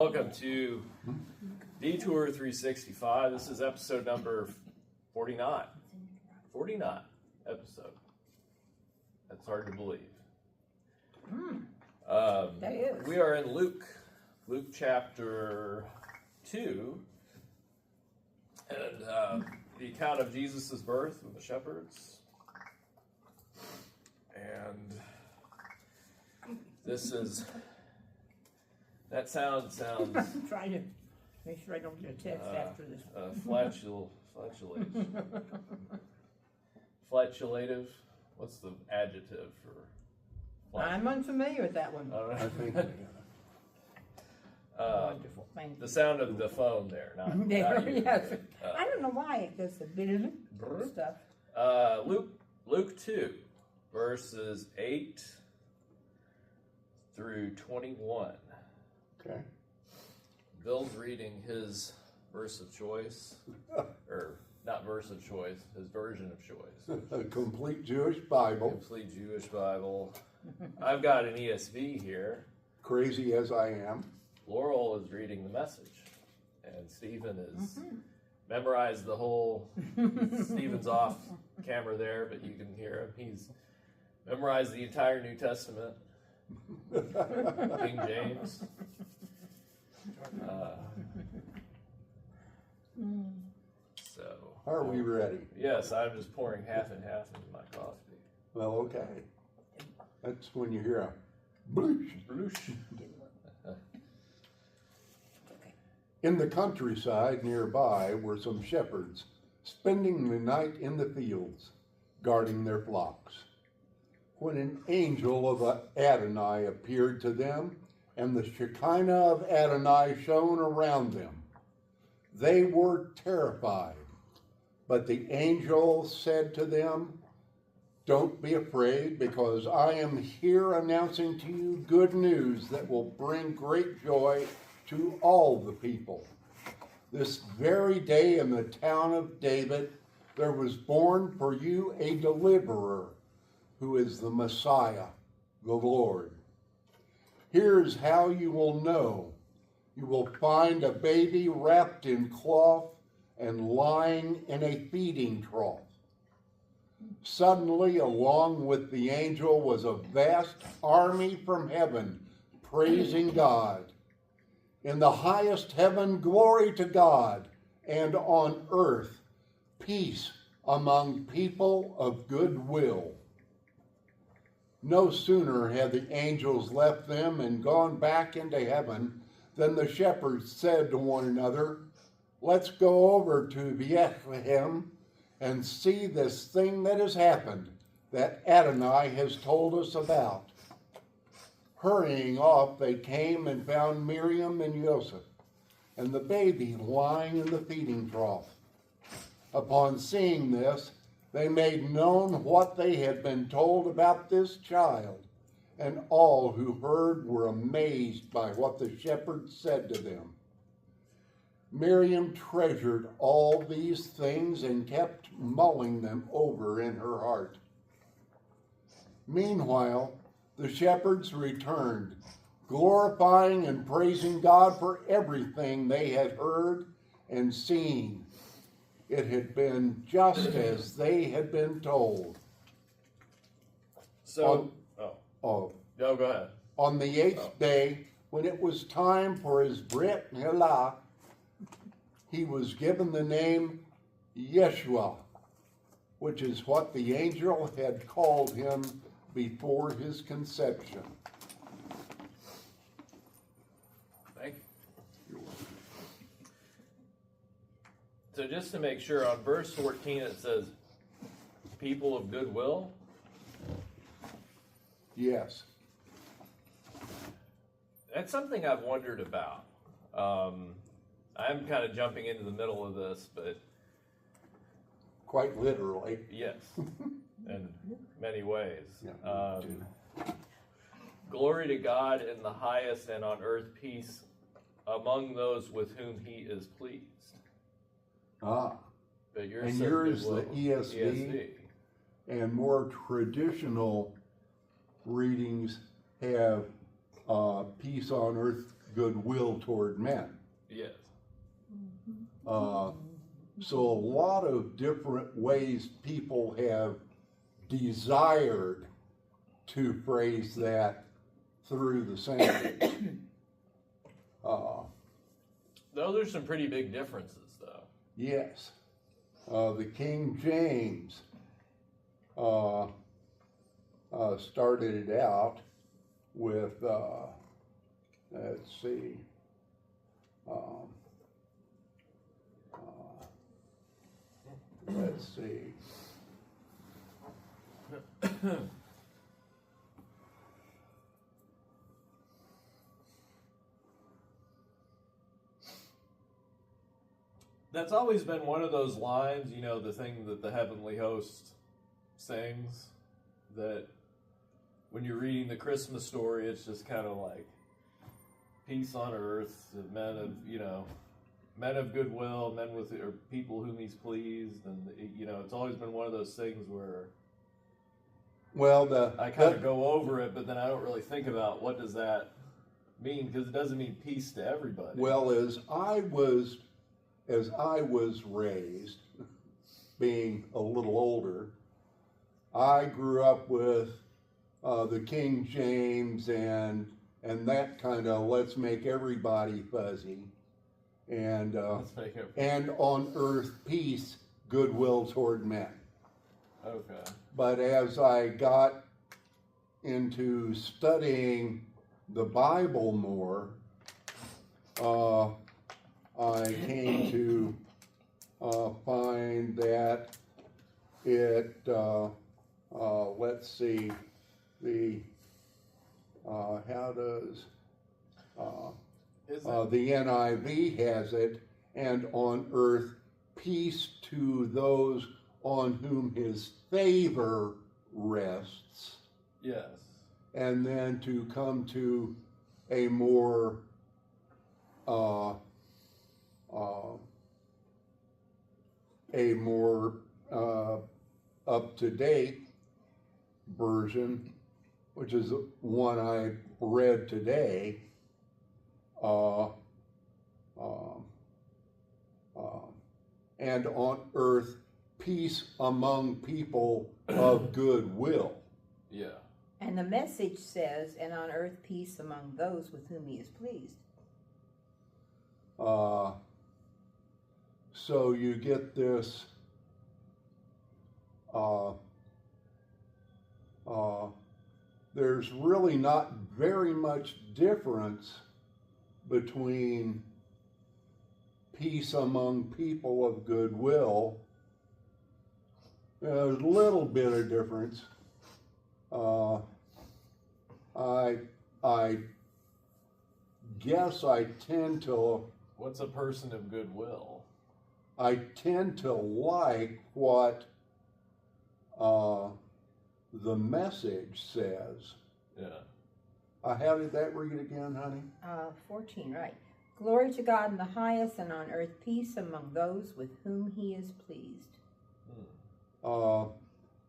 Welcome to Detour 365. This is episode number 49. 49 episode. That's hard to believe. That is. We are in Luke chapter 2, and the account of Jesus' birth with the Sheperds. And this is... That sound sounds... I'm trying to make sure I don't get a text after this. Flatulative? What's the adjective for... I'm unfamiliar with that one. I think Wonderful, thank you. the sound of the phone there, not you. Yes. I don't know why it does the bit stuff. Luke 2, verses 8 through 21. Okay. Bill's reading his verse of choice, or not verse of choice, his version of choice. A complete Jewish Bible. Complete Jewish Bible. I've got an ESV here. Crazy as I am. Laurel is reading the Message, and Stephen is memorized the whole. Stephen's off camera there, but you can hear him. He's memorized the entire New Testament. King James. So. Are we ready? Yes, I'm just pouring half and half into my coffee. Well, okay. That's when you hear a bloosh. Bloosh. In the countryside nearby were some shepherds spending the night in the fields, guarding their flocks. When an angel of Adonai appeared to them, and the Shekinah of Adonai shone around them, they were terrified. But the angel said to them, "Don't be afraid, because I am here announcing to you good news that will bring great joy to all the people. This very day in the town of David, there was born for you a deliverer, who is the Messiah, the Lord. Here's how you will know. You will find a baby wrapped in cloth and lying in a feeding trough." Suddenly, along with the angel was a vast army from heaven, praising God. "In the highest heaven, glory to God, and on earth, peace among people of good will." No sooner had the angels left them and gone back into heaven than the shepherds said to one another, "Let's go over to Bethlehem and see this thing that has happened, that Adonai has told us about." Hurrying off, they came and found Miriam and Joseph, and the baby lying in the feeding trough. Upon seeing this, they made known what they had been told about this child, and all who heard were amazed by what the shepherds said to them. Miriam treasured all these things and kept mulling them over in her heart. Meanwhile, the shepherds returned, glorifying and praising God for everything they had heard and seen. It had been just as they had been told. So, No, go ahead. on the eighth day, when it was time for his Brit Milah, he was given the name Yeshua, which is what the angel had called him before his conception. Thank you. So just to make sure, on verse 14 it says, people of goodwill? Yes. That's something I've wondered about. I'm kind of jumping into the middle of this, but Quite literally. yes, in many ways. Yeah, me too. Glory to God in the highest, and on earth peace among those with whom he is pleased. Ah, But yours and says yours the goodwill. ESV. And more traditional readings have peace on earth, goodwill toward men. Yes. So a lot of different ways people have desired to phrase that through the centuries. Those are some pretty big differences, though. Yes. The King James started it out with, let's see, let's see. That's always been one of those lines, you know, the thing that the heavenly host sings, that when you're reading the Christmas story, it's just kind of like peace on earth, men of, you know, men of goodwill, men with, or people whom he's pleased, and, you know, it's always been one of those things where Well, I kind of go over it, but then I don't really think about what does that mean, because it doesn't mean peace to everybody. well, as I was raised, being a little older, I grew up with the King James and that kind of let's make everybody fuzzy, and on earth peace, goodwill toward men. Okay. But as I got into studying the Bible more, I came to find that it, let's see, how does, the NIV has it, and on earth peace to those on whom his favor rests. Yes. And then to come to a more up-to-date version, which is one I read today, and on earth peace among people of goodwill. Yeah. And the Message says, and on earth peace among those with whom he is pleased. So you get this there's really not very much difference between peace among people of goodwill. There's a little bit of difference. I guess I tend to. What's a person of goodwill? I tend to like what the Message says. Yeah. How did that read again, honey? 14, right. Glory to God in the highest, and on earth peace among those with whom he is pleased.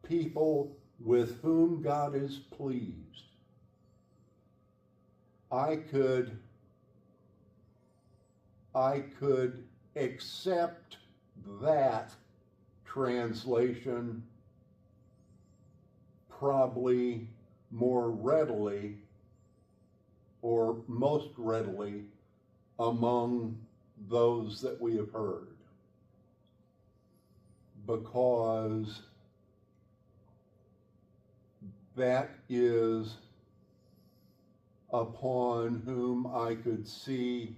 People with whom God is pleased. I could accept that translation probably more readily, or most readily, among those that we have heard, because that is upon whom I could see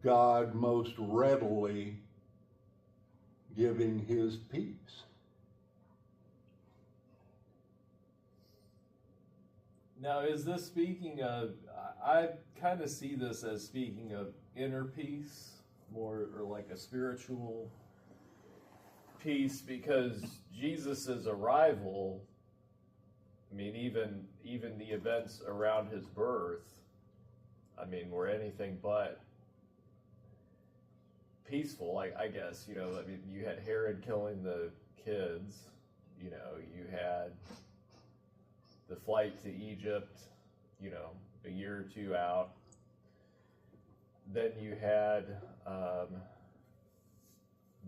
God most readily giving his peace. Now, is this speaking of, I kind of see this as speaking of inner peace, more, or like a spiritual peace, because Jesus' arrival, I mean, even the events around his birth, I mean, were anything but peaceful, I guess. You know, I mean, you had Herod killing the kids, you had the flight to Egypt, a year or two out. Then you had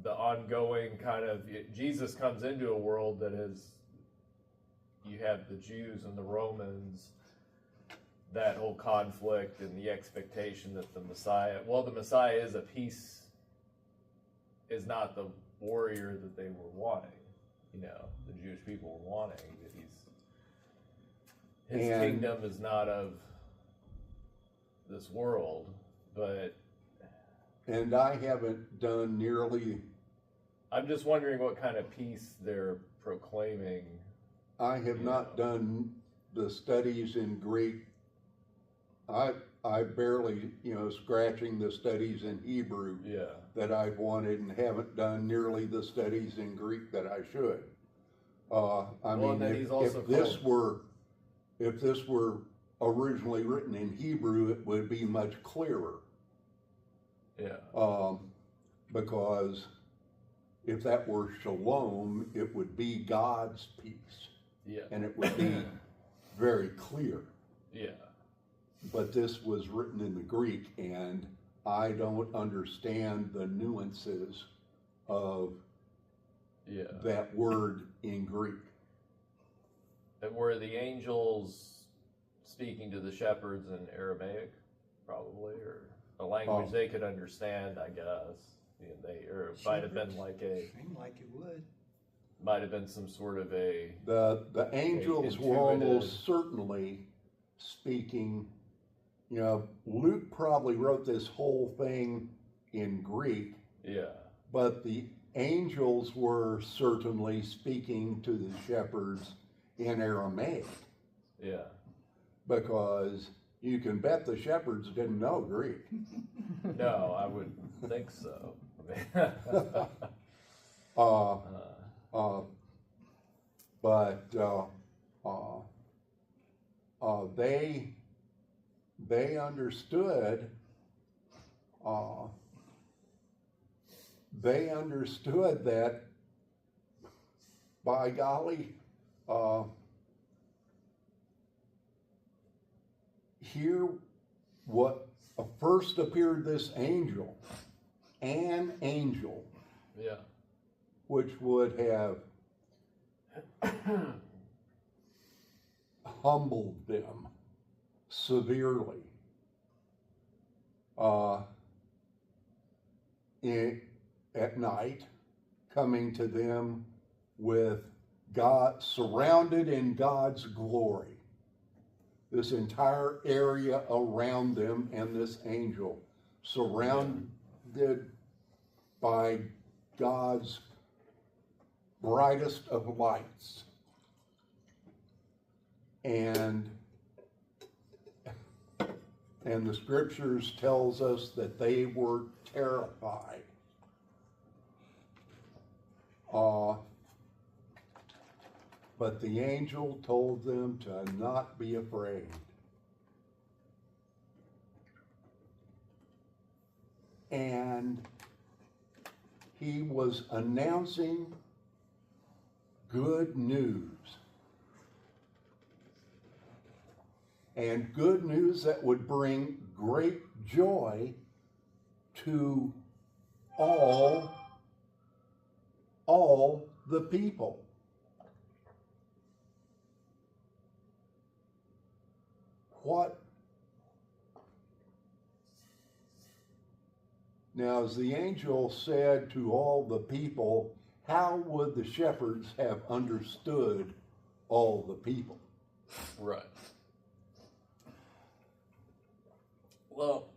the ongoing kind of, Jesus comes into a world that is, you have the Jews and the Romans, that whole conflict and the expectation that the Messiah is a peace, is not the warrior that they were wanting, the Jewish people were wanting, that his kingdom is not of this world, and I haven't done nearly. I'm just wondering what kind of peace they're proclaiming. I have not done the studies in Greek. I barely, scratching the studies in Hebrew that I've wanted, and haven't done nearly the studies in Greek that I should. If this were originally written in Hebrew, it would be much clearer. Yeah. Because if that were shalom, it would be God's peace. Yeah. And it would be very clear. Yeah. But this was written in the Greek, and I don't understand the nuances of that word in Greek. And were the angels speaking to the shepherds in Aramaic, probably, or a language they could understand, I guess? It might have been like Seemed like it would. Might have been some sort of a. The angels were almost certainly speaking. Luke probably wrote this whole thing in Greek. Yeah. But the angels were certainly speaking to the shepherds in Aramaic. Yeah. Because you can bet the shepherds didn't know Greek. No, I would think so. They understood. They understood that, by golly, here what first appeared this angel, an angel, which would have humbled them severely. At night, coming to them with God, surrounded in God's glory. This entire area around them and this angel, surrounded by God's brightest of lights. And the scriptures tells us that they were terrified. But the angel told them to not be afraid. And he was announcing good news. And good news that would bring great joy to all the people. What? Now, as the angel said to all the people, how would the shepherds have understood all the people? Right. Well,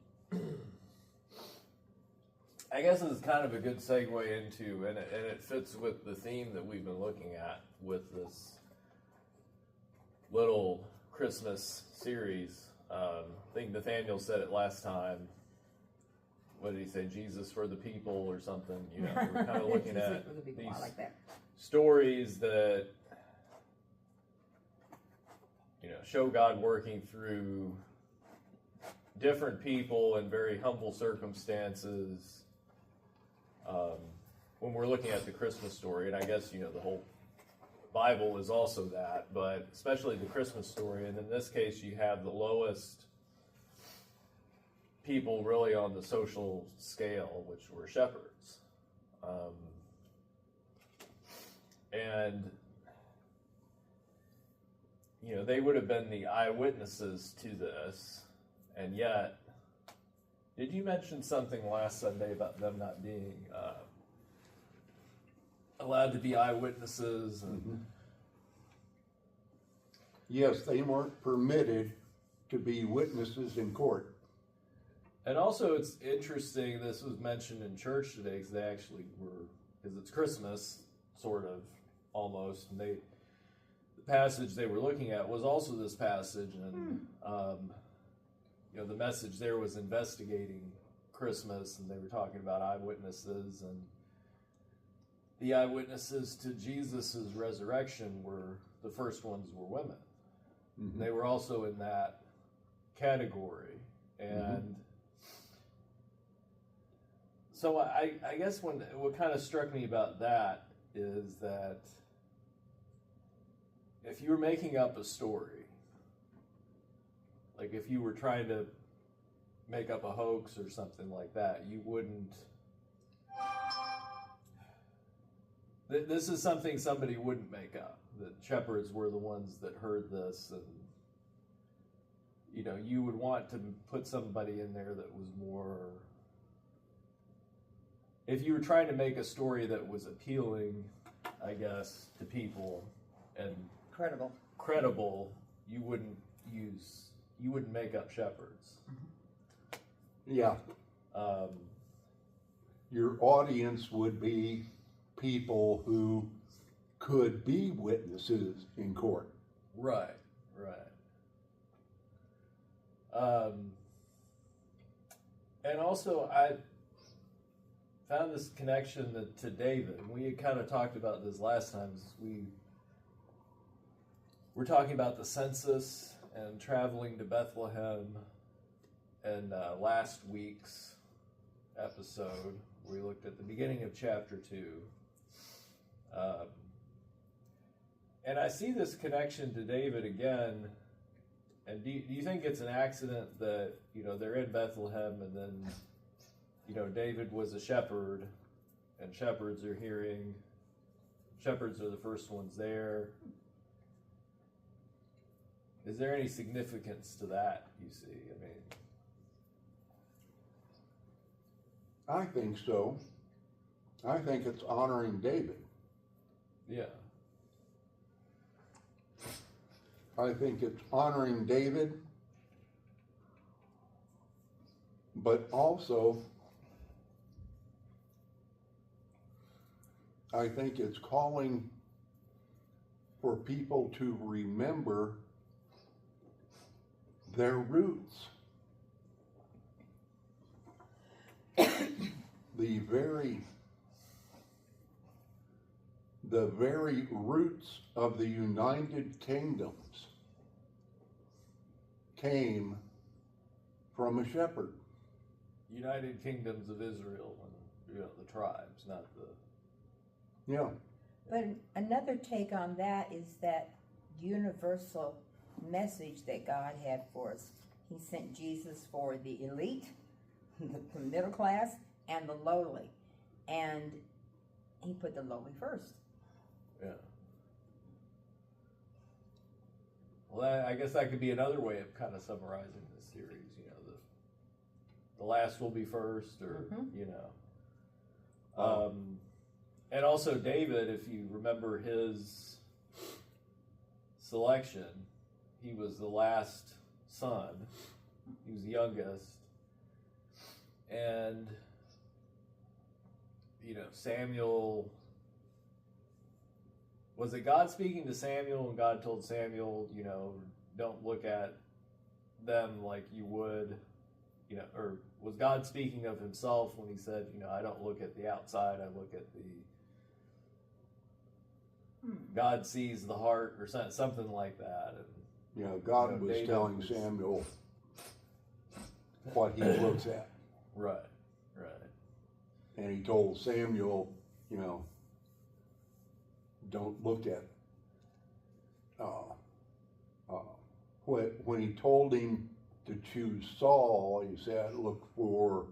I guess this is kind of a good segue into, and it fits with the theme that we've been looking at with this little Christmas series. I think Nathaniel said it last time. What did he say? Jesus for the people or something? We're kind of looking at these stories that, show God working through different people in very humble circumstances. When we're looking at the Christmas story, and I guess, the whole Bible is also that, but especially the Christmas story. And in this case, you have the lowest people really on the social scale, which were shepherds. And, you know, they would have been the eyewitnesses to this, and yet, did you mention something last Sunday about them not being allowed to be eyewitnesses? And Yes, they weren't permitted to be witnesses in court. And also, it's interesting, this was mentioned in church today, because they actually were, because it's Christmas, sort of, almost, and the passage they were looking at was also this passage, and, you know, the message there was investigating Christmas, and they were talking about eyewitnesses, and the eyewitnesses to Jesus' resurrection were, the first ones were women. They were also in that category, and so I guess what kind of struck me about that is that if you were making up a story, like if you were trying to make up a hoax or something like that, you wouldn't. This is something somebody wouldn't make up. The shepherds were the ones that heard this, and you know, you would want to put somebody in there that was more. If you were trying to make a story that was appealing, I guess, to people and credible, you wouldn't make up shepherds. Yeah. Your audience would be people who could be witnesses in court. Right. And also, I found this connection to David. We had kind of talked about this last time. We were talking about the census and traveling to Bethlehem, and last week's episode, we looked at the beginning of chapter 2. And I see this connection to David again. And do you think it's an accident that, you know, they're in Bethlehem, and then, you know, David was a shepherd, and shepherds are the first ones there? Is there any significance to that, you see? I think so. I think it's honoring David. Yeah. I think it's honoring David, but also I think it's calling for people to remember their roots. The very roots of the United Kingdoms came from a shepherd. United Kingdoms of Israel, and, you know, the tribes, not the... Yeah. But another take on that is that universal message that God had for us. He sent Jesus for the elite, the middle class, and the lowly. And he put the lowly first. Yeah. Well, I guess that could be another way of kind of summarizing this series. You know, the last will be first, or you know. And also David, if you remember his selection, he was the last son. He was the youngest, and you know, Samuel. Was it God speaking to Samuel, and God told Samuel, you know, don't look at them like you would, you know, or was God speaking of himself when he said, you know, I don't look at the outside, I look at the, God sees the heart, or something like that. And, You know, God was David telling Samuel what he looks at. Right. And he told Samuel, you know, don't look at when he told him to choose Saul, he said, look for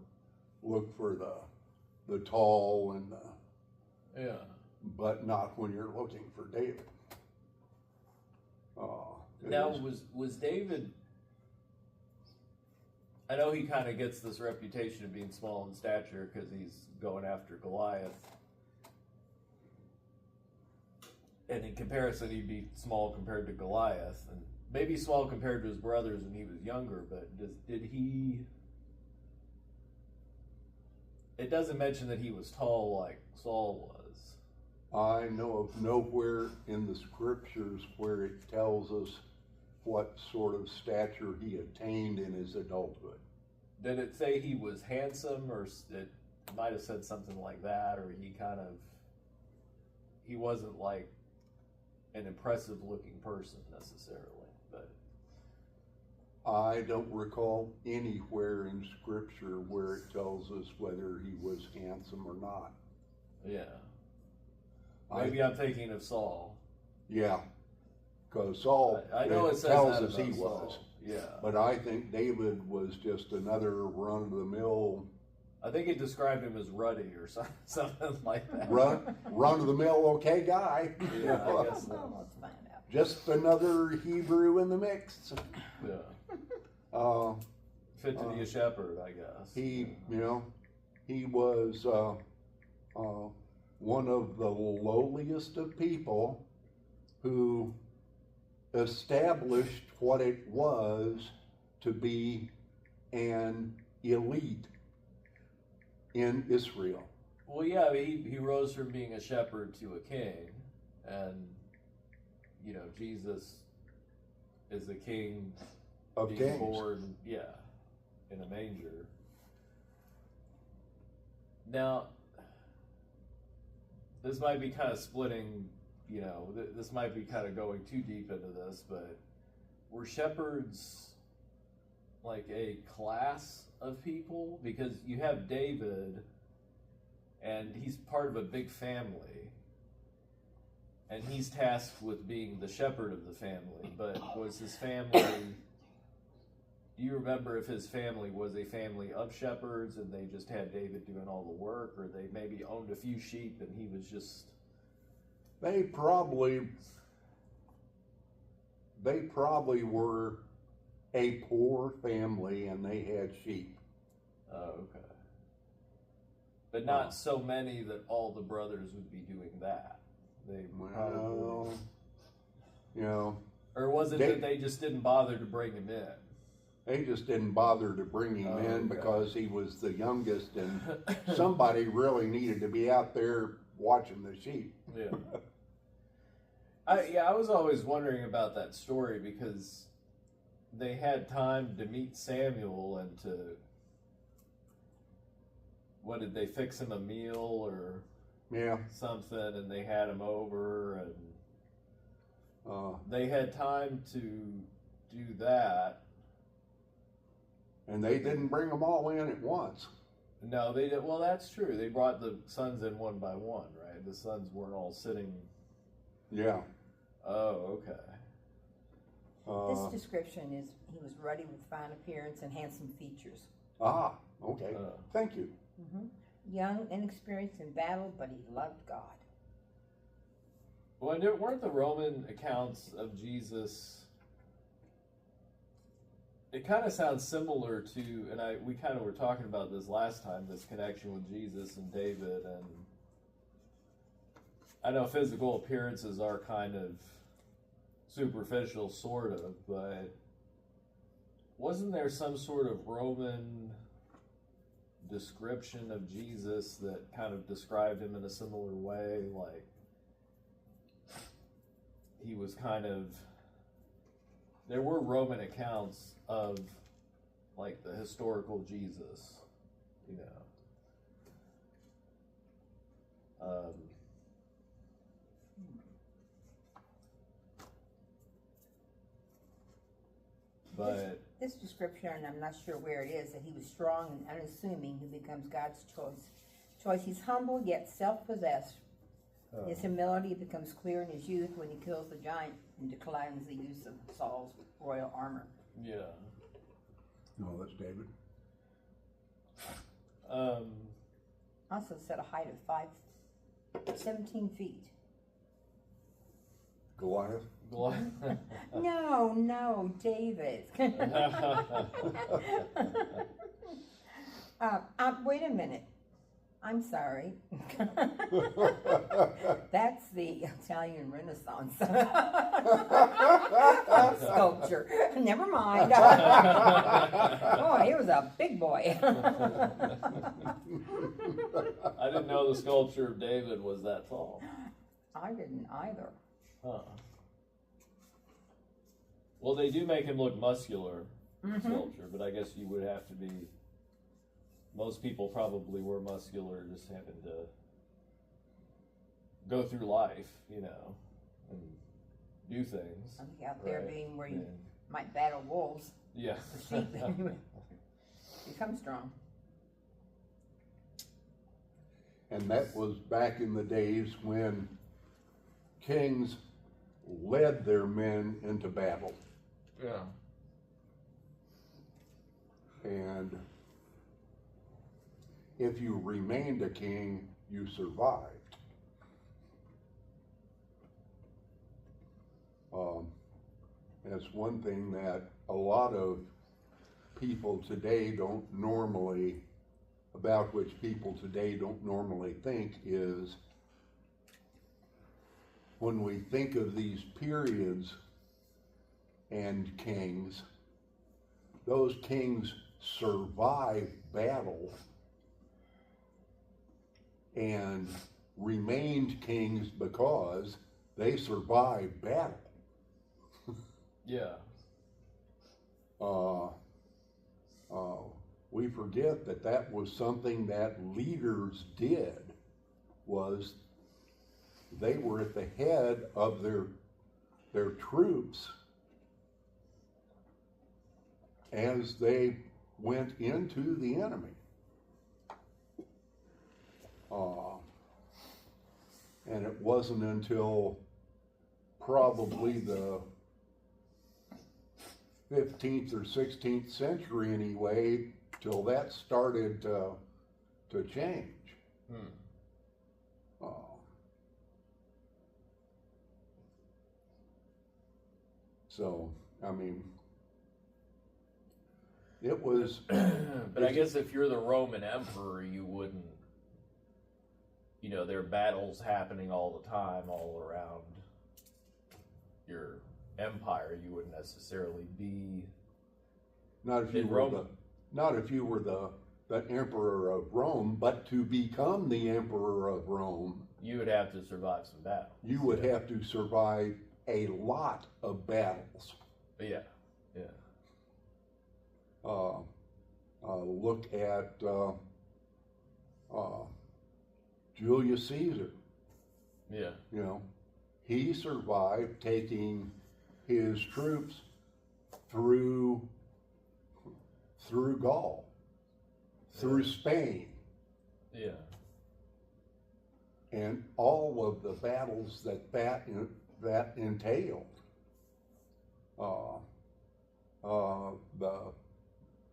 the tall and Yeah. but not when you're looking for David. Now, was David? I know he kind of gets this reputation of being small in stature because he's going after Goliath. And in comparison, he'd be small compared to Goliath, and maybe small compared to his brothers when he was younger. But did he? It doesn't mention that he was tall like Saul was. I know of nowhere in the scriptures where it tells us what sort of stature he attained in his adulthood. Did it say he was handsome, or it might have said something like that, or he wasn't like an impressive looking person necessarily, but I don't recall anywhere in scripture where it tells us whether he was handsome or not. yeah. Maybe I'm thinking of Saul. Yeah, because Saul, I know it says tells that us he about Saul. was. Yeah. But I think David was just another run-of-the-mill, I think it described him as ruddy or something like that. run-of-the-mill okay guy. Yeah, I guess so. Well, let's find out. Just another Hebrew in the mix. Yeah. Fit to be a shepherd, I guess. He was one of the lowliest of people who established what it was to be an elite in Israel. Well, yeah, he rose from being a shepherd to a king, and Jesus is the king Of being kings. born, in a manger. Now, this might be kind of splitting, this might be kind of going too deep into this, but were shepherds like a class of people? Because you have David, and he's part of a big family, and he's tasked with being the shepherd of the family, but was his family... Do you remember if his family was a family of shepherds and they just had David doing all the work, or they maybe owned a few sheep and he was just... They probably were a poor family and they had sheep. Oh, okay. But not so many that all the brothers would be doing that. They probably... Or was it that they just didn't bother to bring him in? They just didn't bother to bring him in because he was the youngest and somebody really needed to be out there watching the sheep. Yeah. I was always wondering about that story because they had time to meet Samuel and to... What, did they fix him a meal or something, and they had him over, and they had time to do that. And they didn't bring them all in at once. No, they did. Well, that's true. They brought the sons in one by one, right? The sons weren't all sitting. Yeah. Oh, okay. This description is he was ruddy with fine appearance and handsome features. Okay. Thank you. Young, inexperienced in battle, but he loved God. Well, weren't the Roman accounts of Jesus... It kind of sounds similar to, and we kind of were talking about this last time, this connection with Jesus and David, and I know physical appearances are kind of superficial, sort of, but wasn't there some sort of Roman description of Jesus that kind of described him in a similar way? Like, he was kind of... There were Roman accounts of, like, the historical Jesus, but... This description, and I'm not sure where it is, that he was strong and unassuming, who becomes God's choice. He's humble yet self-possessed. His humility becomes clear in his youth when he kills the giant and declines the use of Saul's royal armor. Yeah. No, that's David. Also set a height of 17 feet. Goliath. No, David. Wait a minute. I'm sorry. That's the Italian Renaissance sculpture. Never mind. Boy, he was a big boy. I didn't know the sculpture of David was that tall. I didn't either. Huh. Well, they do make him look muscular, sculpture, but I guess you would have to be. Most people probably were muscular, just having to go through life, you know, and do things. Something out there being where you Yeah. might battle wolves. Yeah. Sheep. Become strong. And that was back in the days when kings led their men into battle. Yeah. And if you remained a king, you survived. That's one thing that a lot of people today don't normally, about which people today don't normally think, is when we think of these periods and kings, those kings survived battle and remained kings because they survived battle. Yeah. We forget that that was something that leaders did, was they were at the head of their troops as they went into the enemy. And it wasn't until probably the 15th or 16th century anyway, till that started to change. So, I mean, it was. But I guess if you're the Roman emperor, you wouldn't, you know, there are battles happening all the time, all around your empire. You wouldn't necessarily be Not if you in were Rome. not if you were the emperor of Rome, but to become the emperor of Rome, You would have to survive some battles. you would have to survive a lot of battles. But yeah. Look at Julius Caesar. Yeah. You know, he survived taking his troops through Gaul, through Spain, Yeah. and all of the battles that entailed. The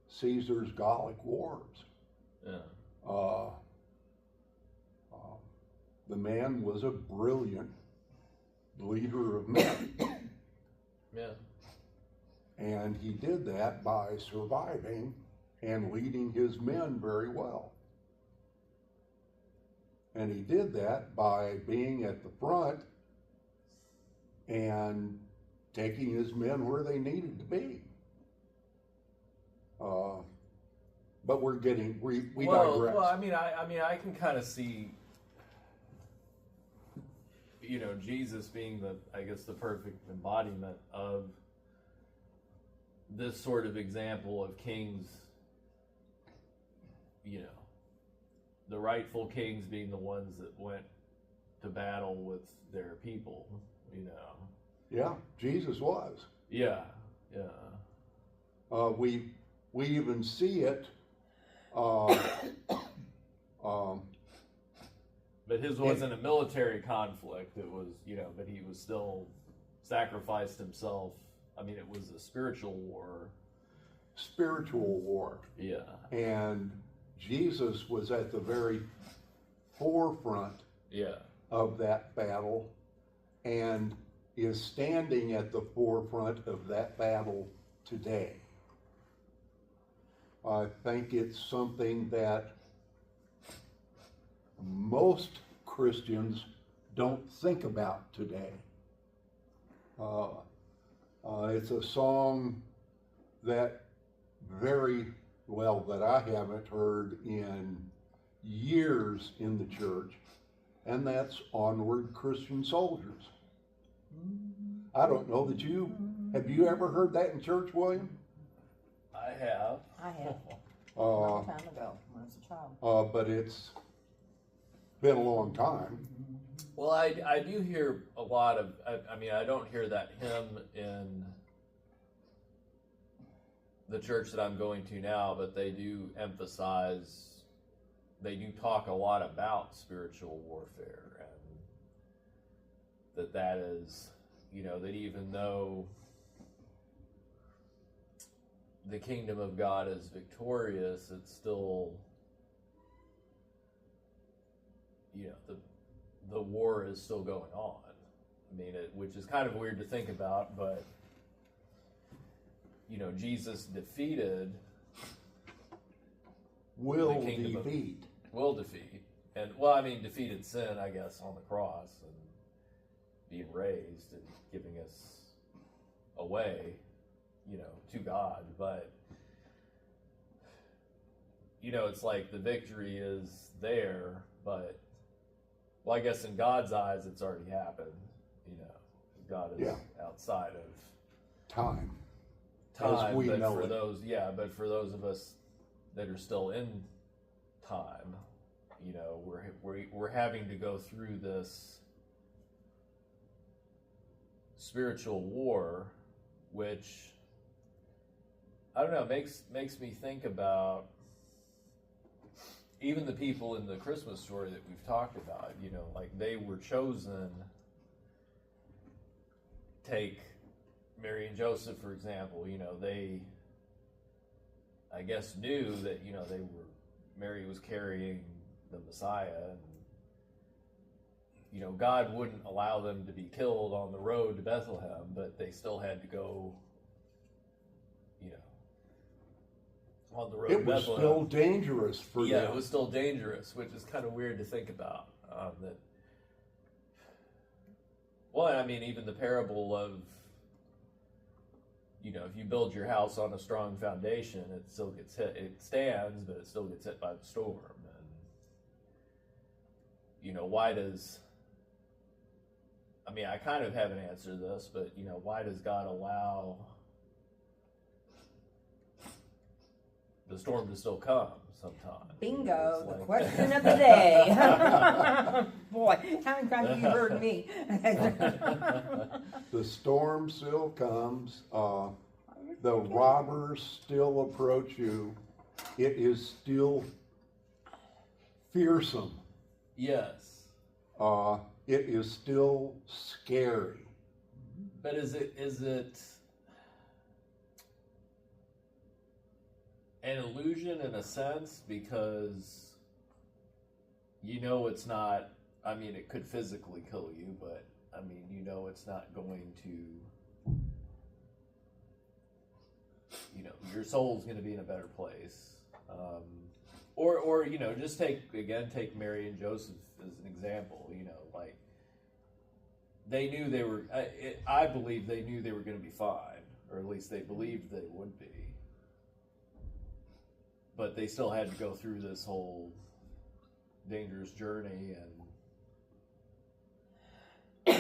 Caesar's Gallic Wars. Yeah. The man was a brilliant leader of men. Yeah. And he did that by surviving and leading his men very well. And he did that by being at the front and taking his men where they needed to be. But we digress. Well, I mean, I can kind of see, you know, Jesus being the perfect embodiment of this sort of example of kings, you know, the rightful kings being the ones that went to battle with their people, you know. Yeah, Jesus was. Yeah. We even see it. But his wasn't a military conflict. It was, you know, but he was still sacrificed himself. I mean, it was a spiritual war. spiritual war. Yeah. And Jesus was at the very forefront Yeah. of that battle and is standing at the forefront of that battle today. I think it's something that most Christians don't think about today. It's a song that that I haven't heard in years in the church, and that's Onward Christian Soldiers. I don't know that have you ever heard that in church, William? I have. I have. A long time ago, when I was a child. But it's been a long time. Well, I do hear a lot of, I mean, I don't hear that hymn in the church that I'm going to now, but they do talk a lot about spiritual warfare, and that is, that even though the kingdom of God is victorious, it's still, the war is still going on. I mean, which is kind of weird to think about, but Jesus defeated Will defeated sin, I guess, on the cross and being raised and giving us away, to God. But it's like the victory is there, but I guess in God's eyes it's already happened. God is outside of time. As we know for it. but for those of us that are still in time, we're having to go through this spiritual war, which I don't know, makes me think about even the people in the Christmas story that we've talked about. Like they were chosen. Take Mary and Joseph, for example. They, I guess, knew that Mary was carrying the Messiah, and God wouldn't allow them to be killed on the road to Bethlehem, but they still had to go, on the road to Bethlehem. It was still dangerous for them. Yeah, it was still dangerous, which is kind of weird to think about. Well, I mean, even the parable of, if you build your house on a strong foundation, it still gets hit. It stands, but it still gets hit by the storm. And, why does, I mean, I kind of have an answer to this, but, why does God allow the storm to still come sometimes? Bingo, the like, question of the day. Boy, how many times have you heard me? The storm still comes. The robbers still approach you. It is still fearsome. Yes. It is still scary. But is it an illusion in a sense, because it's not, I mean, it could physically kill you, but I mean, it's not going to, your soul's going to be in a better place. Or just take Mary and Joseph as an example. Like they knew they were, I believe they knew they were going to be fine, or at least they believed they would be. But they still had to go through this whole dangerous journey, and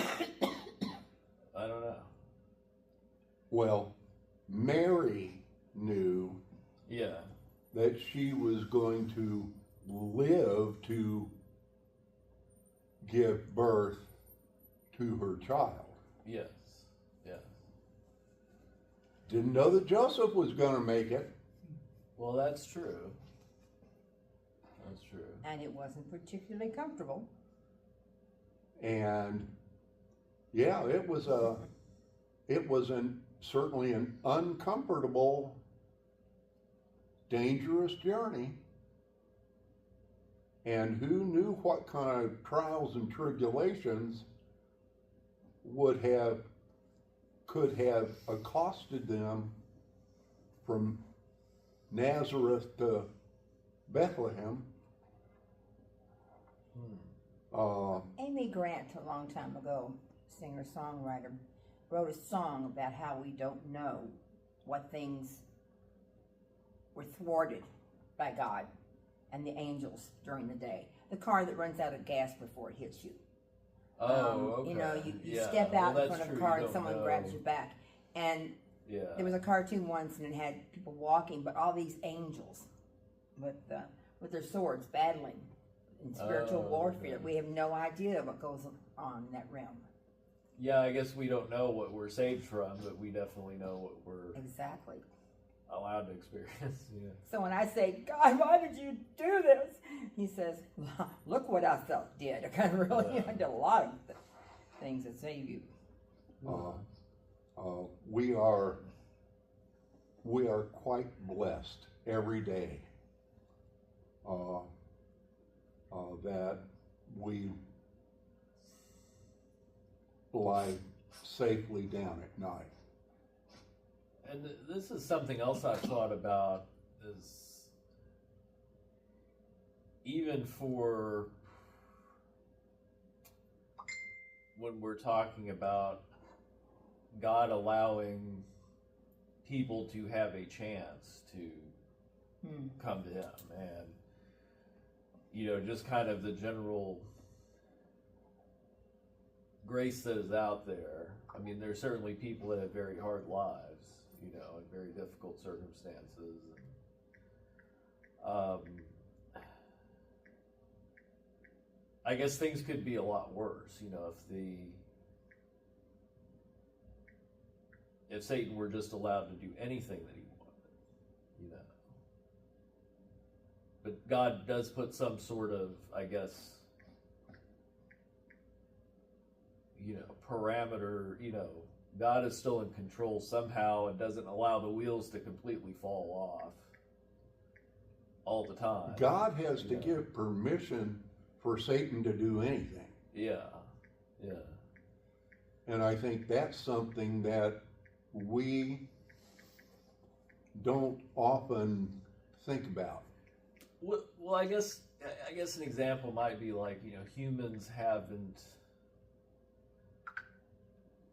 I don't know. Well, Mary knew that she was going to live to give birth to her child. Yes. Didn't know that Joseph was going to make it. Well, that's true. And it wasn't particularly comfortable. And it was certainly an uncomfortable dangerous journey. And who knew what kind of trials and tribulations could have accosted them from Nazareth to Bethlehem. Amy Grant, a long time ago, singer-songwriter, wrote a song about how we don't know what things were thwarted by God and the angels during the day. The car that runs out of gas before it hits you. Okay. You know, you step out in front of a car and someone grabs your back. And there was a cartoon once, and it had people walking, but all these angels with their swords battling in spiritual warfare. We have no idea what goes on in that realm. Yeah, I guess we don't know what we're saved from, but we definitely know what we're exactly allowed to experience. Yeah. So when I say, God, why did you do this? He says, look what I felt did. I kind of really, I did a lot of things that save you. We are quite blessed every day that we lie safely down at night. And this is something else I've thought about, is even for when we're talking about God allowing people to have a chance to come to Him, and you know, just kind of the general grace that is out there. I mean, there's certainly people that have very hard lives, you know, in very difficult circumstances. I guess things could be a lot worse, you know, if Satan were just allowed to do anything that he wanted, you know. But God does put some sort of, I guess, you know, parameter, you know, God is still in control somehow and doesn't allow the wheels to completely fall off all the time. God has to give permission for Satan to do anything. Yeah. And I think that's something that we don't often think about. Well, I guess an example might be like, you know, humans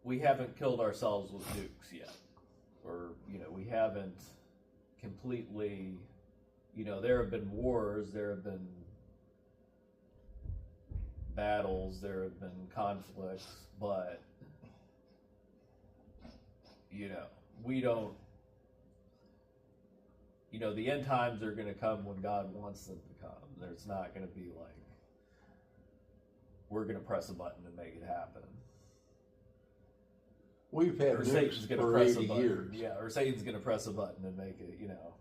we haven't killed ourselves with nukes yet, or, you know, we haven't completely, you know, there have been wars, there have been battles, there have been conflicts, but, you know, we don't, you know, the end times are going to come when God wants them to come. There's not going to be like, we're going to press a button and make it happen. We've had nukes for 80 years. Yeah, or Satan's going to press a button and make it, you know.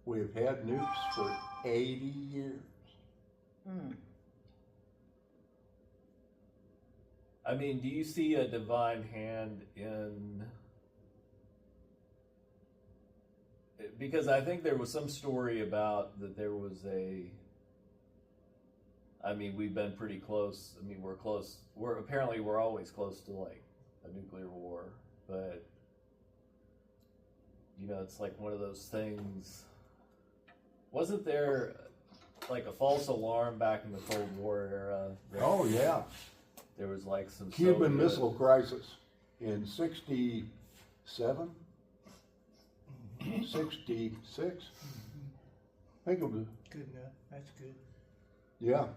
We've had nukes for 80 years. I mean, do you see a divine hand in... Because I think there was some story about that there was I mean, we've been pretty close. I mean, we're close. We're always close to like a nuclear war, but you know, it's like one of those things. Wasn't there like a false alarm back in the Cold War era? Oh yeah. There was like some Cuban Missile Crisis in 67, 66. I think it was. Good enough. That's good. Yeah.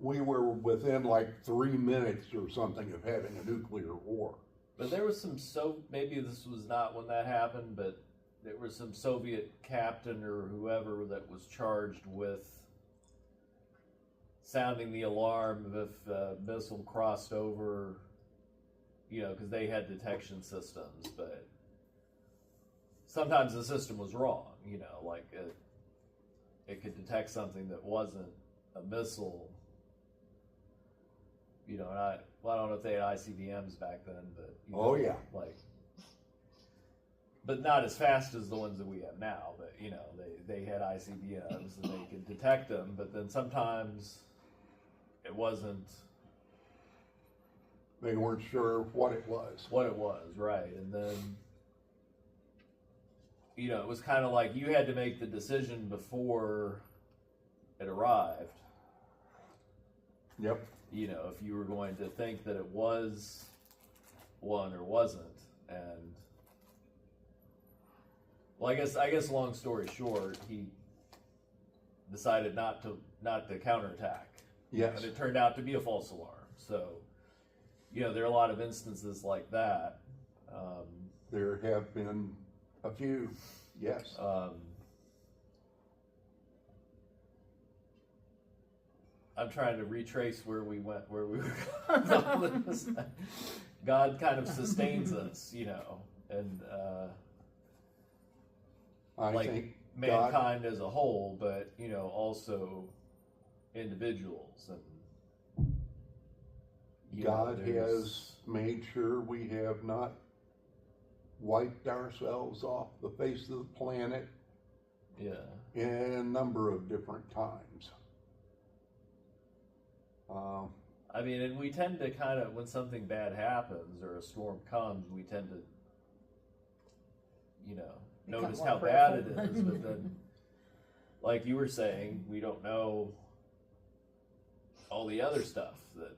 We were within like 3 minutes or something of having a nuclear war. But there was maybe this was not when that happened, but there was some Soviet captain or whoever that was charged with sounding the alarm if a missile crossed over, you know, because they had detection systems, but sometimes the system was wrong, you know, like it could detect something that wasn't a missile, you know, and I don't know if they had ICBMs back then, but, you know, oh yeah. Like, but not as fast as the ones that we have now. But you know, they had ICBMs and they could detect them, but then sometimes it wasn't. They weren't sure what it was. What it was, right? And then, you know, it was kind of like you had to make the decision before it arrived. Yep. You know, if you were going to think that it was one or wasn't, and well, I guess long story short, he decided not to counterattack. Yes. And it turned out to be a false alarm. So, you know, there are a lot of instances like that. There have been a few, yes. I'm trying to retrace where we were with all this. God kind of sustains us, you know, and I like think mankind as a whole, but you know, also individuals, and God has made sure we have not wiped ourselves off the face of the planet in a number of different times. I mean, and we tend to kind of, when something bad happens or a storm comes, we tend to, you know, notice how bad it is, but then, like you were saying, we don't know all the other stuff, that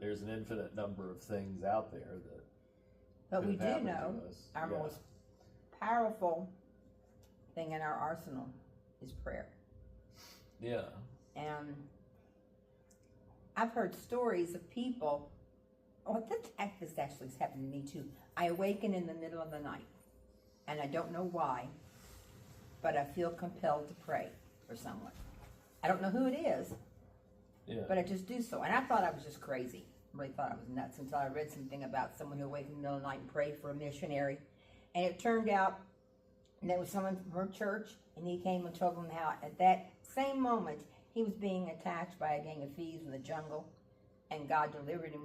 there's an infinite number of things out there that. But we could have do happened know to us. our most powerful thing in our arsenal is prayer. Yeah. And I've heard stories of people, this actually has happened to me too. I awaken in the middle of the night, and I don't know why, but I feel compelled to pray for someone. I don't know who it is, but I just do so. And I thought I was just crazy. I really thought I was nuts until I read something about someone who awakened in the middle of the night and prayed for a missionary. And it turned out there was someone from her church, and he came and told them how at that same moment he was being attacked by a gang of thieves in the jungle, and God delivered him.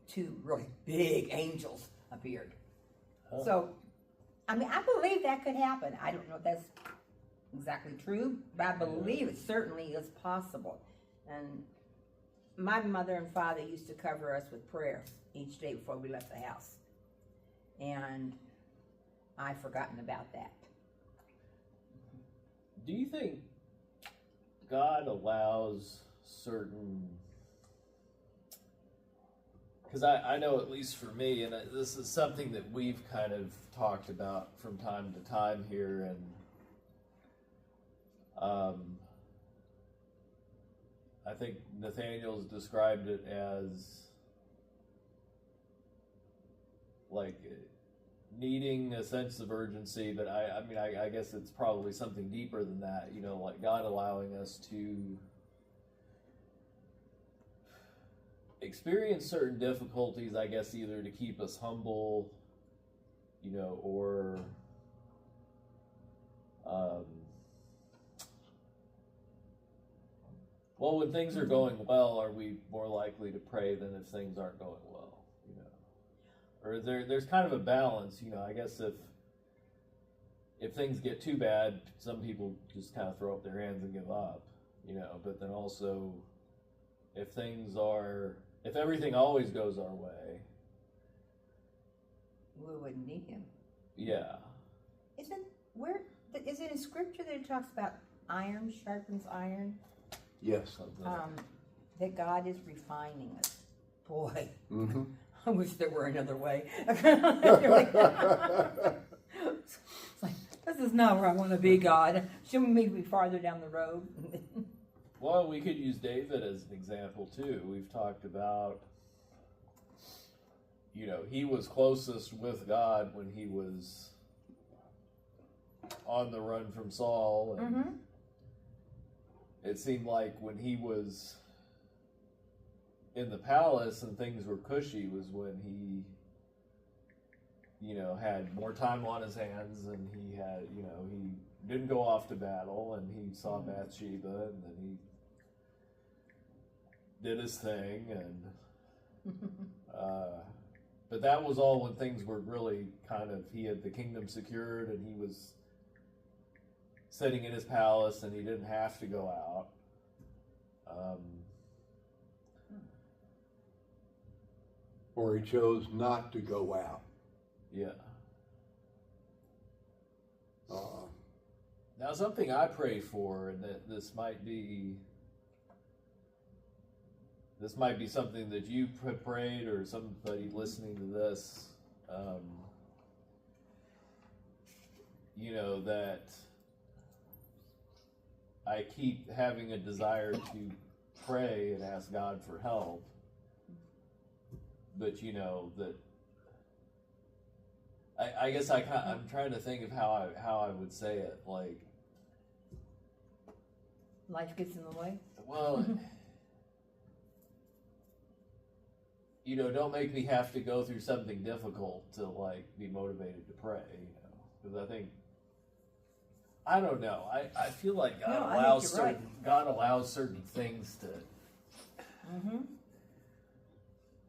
Two really big angels appeared. Oh. So, I mean, I believe that could happen. I don't know if that's exactly true, but I believe it certainly is possible. And my mother and father used to cover us with prayer each day before we left the house. And I've forgotten about that. Do you think God allows certain, because I know at least for me, and this is something that we've kind of talked about from time to time here, and I think Nathaniel's described it as like needing a sense of urgency, but I mean, I guess it's probably something deeper than that, you know, like God allowing us to experience certain difficulties, I guess, either to keep us humble, you know, or well, when things are going well, are we more likely to pray than if things aren't going well, you know? Or there's kind of a balance, you know. I guess if things get too bad, some people just kind of throw up their hands and give up, you know. But then also, if everything always goes our way, we wouldn't need him. Yeah. Is it in scripture that it talks about iron sharpens iron? Yes. That God is refining us. Boy, Mm-hmm. I wish there were another way. It's like, this is not where I want to be, God. Shouldn't we be farther down the road? Well, we could use David as an example too. We've talked about, you know, he was closest with God when he was on the run from Saul, and it seemed like when he was in the palace and things were cushy was when he, you know, had more time on his hands, and he had, you know, he didn't go off to battle, and he saw Bathsheba, and then he did his thing, and but that was all when things were really kind of, he had the kingdom secured and he was sitting in his palace and he didn't have to go out. Or he chose not to go out. Yeah. Uh, Now, something I pray for, and that this might be something that you prayed, or somebody listening to this, you know, that I keep having a desire to pray and ask God for help, but you know that I guess I'm trying to think of how I would say it. Like, Life gets in the way. well, you know, don't make me have to go through something difficult to like be motivated to pray. You know, because I don't know. I feel like God allows certain things to. Mm-hmm.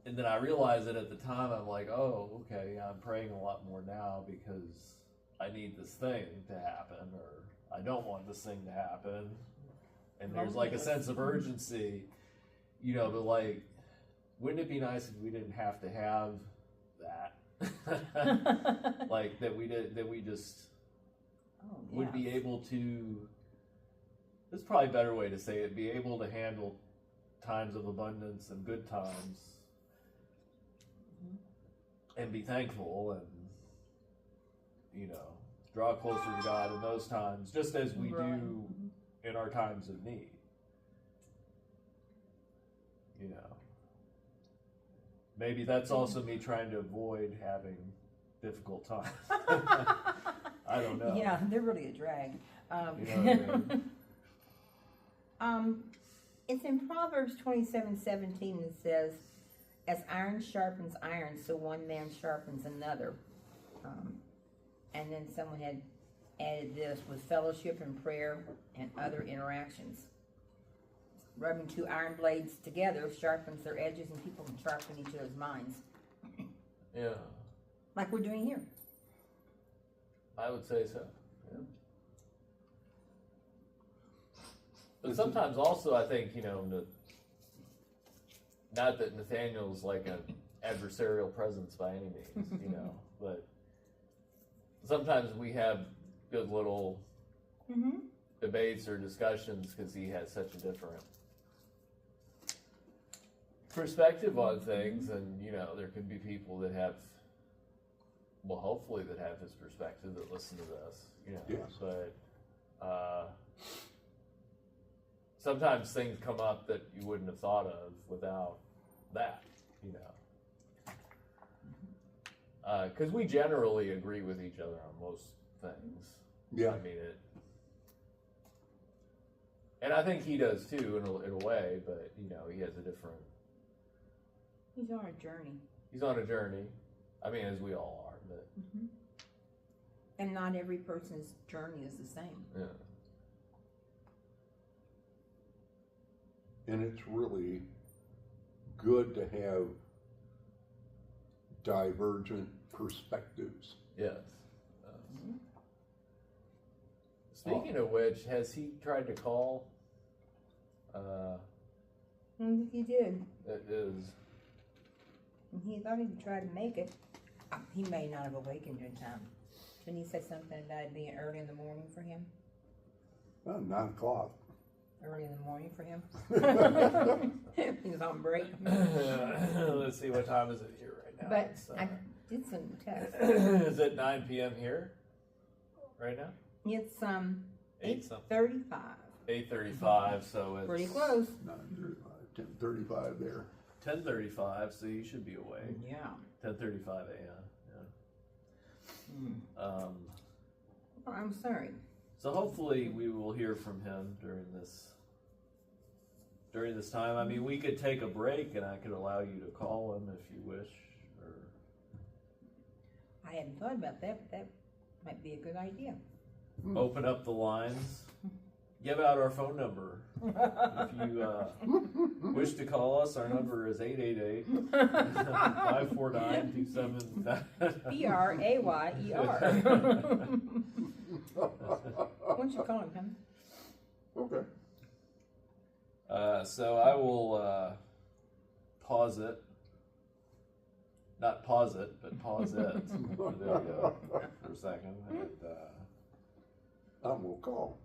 And then I realized that at the time, I'm like, oh, okay, I'm praying a lot more now because I need this thing to happen, or I don't want this thing to happen. And there's like a sense of urgency, you know, but like, wouldn't it be nice if we didn't have to have that? Like that we just would be able to, there's probably a better way to say it, be able to handle times of abundance and good times. And be thankful and, you know, draw closer to God in those times, just as we do in our times of need. You know, maybe that's also me trying to avoid having difficult times. I don't know. Yeah, they're really a drag. You know what I mean? It's in Proverbs 27:17 that says, as iron sharpens iron, so one man sharpens another. And then someone had added this, with fellowship and prayer and other interactions. Rubbing two iron blades together sharpens their edges, and people can sharpen each other's minds. Yeah. Like we're doing here. I would say so. Yeah. But sometimes also I think, you know, not that Nathaniel's like an adversarial presence by any means, you know, but sometimes we have good little debates or discussions because he has such a different perspective on things, and you know, there could be people that have, well, hopefully that have his perspective that listen to this, you know. Yes. But sometimes things come up that you wouldn't have thought of without that, you know. Because we generally agree with each other on most things. Yeah. I mean it. And I think he does too, in a way, but you know, he has a different. He's on a journey. He's on a journey. I mean, as we all are, but. And not every person's journey is the same. Yeah. And it's really good to have divergent perspectives. Yes. Speaking of which, has he tried to call? He did. That is. He thought he would try to make it. He may not have awakened in time. Didn't he say something about it being early in the morning for him? Well, 9 o'clock. Early in the morning for him? He was on break. Let's see, what time is it here right now? But It's, I did send a text. is it 9 p.m. here right now? It's 8 something. 8:35. 8:35, so it's Pretty close. 9:35, 10:35 there. 10:35, so you should be awake. Yeah. 10:35 a.m. Yeah. Oh, I'm sorry. So hopefully we will hear from him during this time. I mean, we could take a break and I could allow you to call him if you wish, or I hadn't thought about that, but that might be a good idea. open up the lines. give out our phone number. If you wish to call us, our number is 888-549-27. Brayer. Why don't you call him, Henry? Okay. So I will pause it. Not pause it, but pause it. There we go. For a second. And, I will call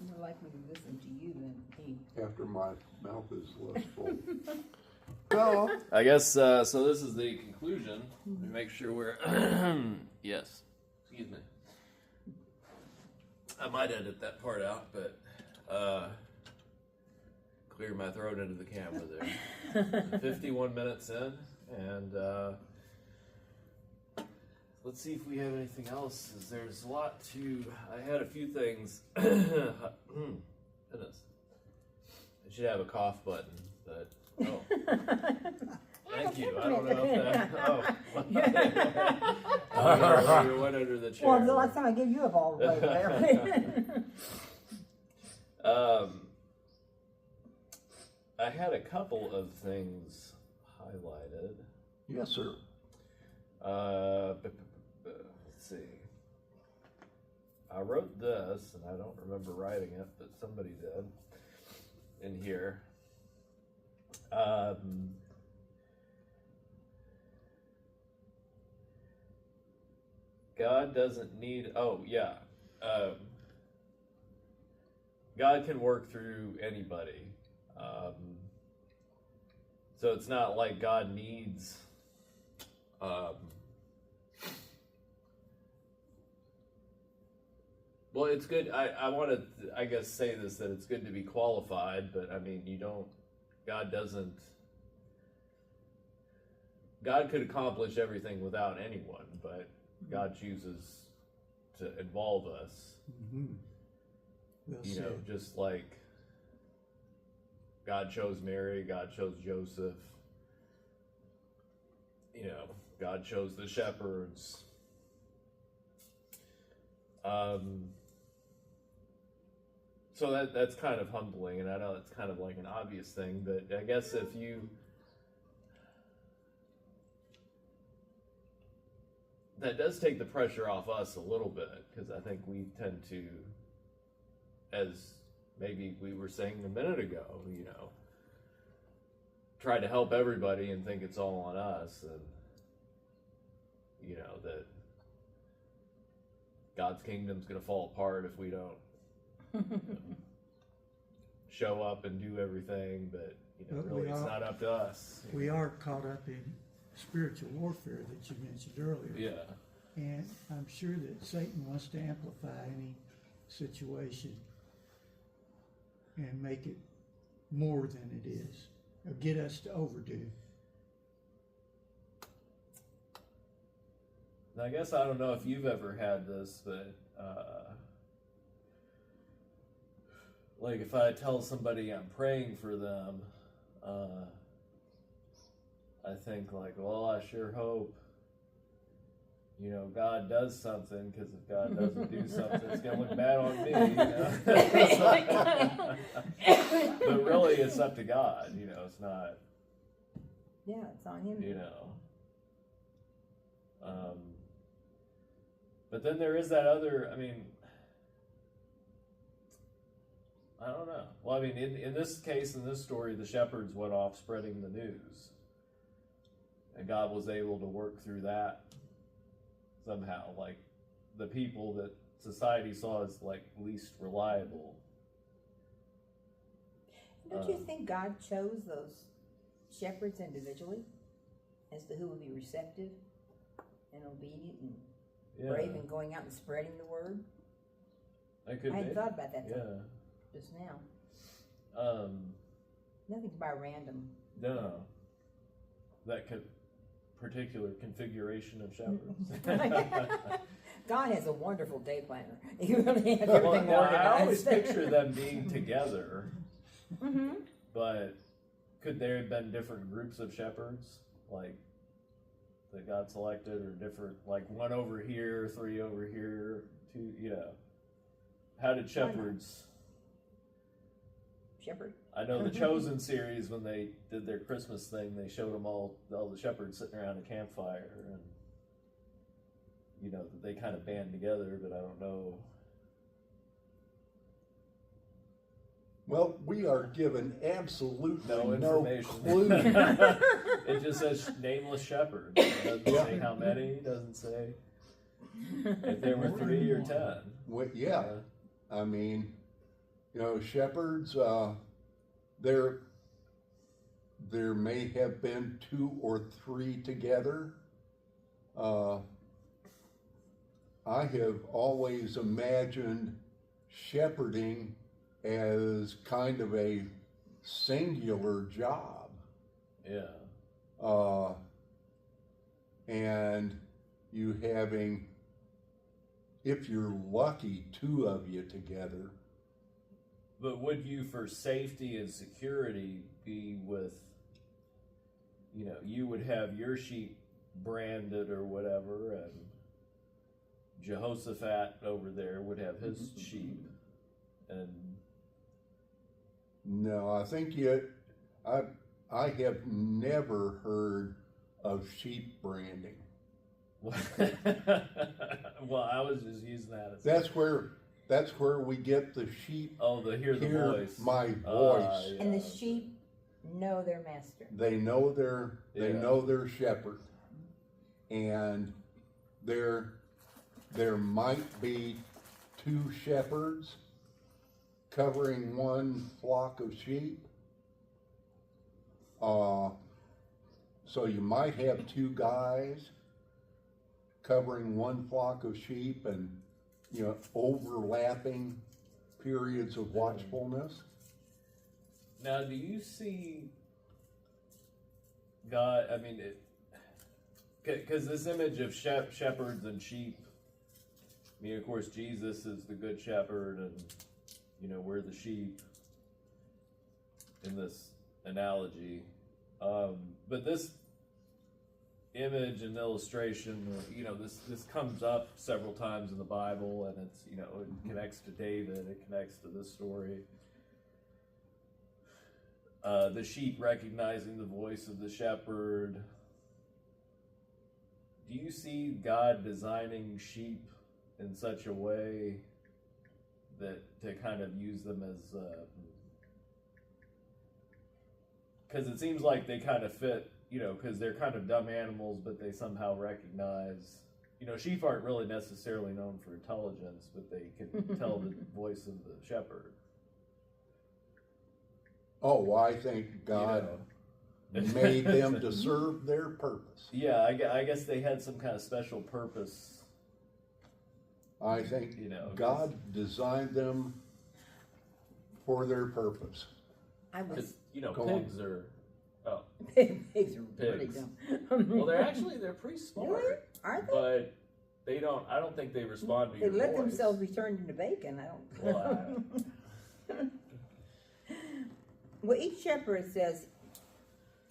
More likely to listen to you than me. after my mouth is less full. No. I guess, so this is the conclusion. Let me make sure we're, yes, excuse me. I might edit that part out, but, clear my throat into the camera there. 51 minutes in, and, let's see if we have anything else. There's a lot to, I had a few things, goodness. I should have a cough button, but, oh. Thank you. I don't know if that. Oh. You went under the chair. Well, the last time I gave you a ball right there. I had a couple of things highlighted. Yes, sir. Let's see. I wrote this, and I don't remember writing it, but somebody did in here. God doesn't need, God can work through anybody. So it's not like God needs, well, it's good. I want to, I guess, say this, that it's good to be qualified, but I mean, God could accomplish everything without anyone, but God chooses to involve us. Mm-hmm. Well You said. know, just like God chose Mary, God chose Joseph, you know, God chose the Sheperds. So that's kind of humbling, and I know it's kind of like an obvious thing, but I guess that does take the pressure off us a little bit, because I think we tend to, as maybe we were saying a minute ago, you know, try to help everybody and think it's all on us, and, you know, that God's kingdom's going to fall apart if we don't show up and do everything, but, you know, But really we it's are- not up to us. We are caught up in spiritual warfare that you mentioned earlier. Yeah. And I'm sure that Satan wants to amplify any situation and make it more than it is, or get us to overdo. And I guess I don't know if you've ever had this, but like if I tell somebody I'm praying for them, I think like, well, I sure hope, you know, God does something, because if God doesn't do something, it's gonna look bad on me. You know? But really, it's up to God. You know, it's not. Yeah, it's on him. You know. But then there is that other, I mean, I don't know. Well, I mean, in this case, in this story, the shepherds went off spreading the news. And God was able to work through that somehow. Like, the people that society saw as, like, least reliable. Don't you think God chose those shepherds individually as to who would be receptive and obedient and brave in going out and spreading the word? That could I hadn't be. thought about that till Yeah. just now. Nothing's by random. No. That particular configuration of shepherds. God has a wonderful day planner. He really has Well, everything now, organized. I always picture them being together, Mm-hmm. but could there have been different groups of shepherds, like, that got selected, or different, like one over here, three over here, two, you know? how did Sheperds? Shepherd. I know the Chosen series, when they did their Christmas thing, they showed them all the shepherds sitting around a campfire, and you know that they kind of band together. But I don't know. Well, we are given absolutely No no information. clue. It just says nameless shepherds. It doesn't say how many. It doesn't say if there were 3 or 10. Yeah, I mean, you know, shepherds. There may have been 2 or 3 together. I have always imagined shepherding as kind of a singular job. Yeah. And you having, if you're lucky, 2 of you together. But would you, for safety and security, be with, you know, you would have your sheep branded or whatever, and Jehoshaphat over there would have his sheep, and No, I think I have never heard of sheep branding. well, I was just using that as That's where we get the sheep. hear the voice. My voice. Yeah. And the sheep know their master. They know their Yeah. shepherd, and there might be 2 shepherds covering one flock of sheep. So you might have 2 guys covering one flock of sheep, and you know, overlapping periods of watchfulness. Now, do you see God? I mean, because this image of shepherds and sheep. I mean, of course, Jesus is the good shepherd, and you know, we're the sheep in this analogy. But this image and illustration, you know, this comes up several times in the Bible, and it's, you know, it connects to David, it connects to this story. The sheep recognizing the voice of the shepherd. Do you see God designing sheep in such a way that to kind of use them as, because it seems like they kind of fit, you know, because they're kind of dumb animals, but they somehow recognize, you know, sheep aren't really necessarily known for intelligence, but they can tell the voice of the shepherd. Oh, I think God made them to serve their purpose. Yeah, I guess they had some kind of special purpose. I think, you know, God designed them for their purpose. I was. You know, Go pigs are. Oh, Pigs are pretty Pigs. dumb. well, they're pretty smart, Really? Are they? but they don't. I don't think they respond to They your let voice. themselves be turned into bacon. I don't. Well, Well, each shepherd, it says,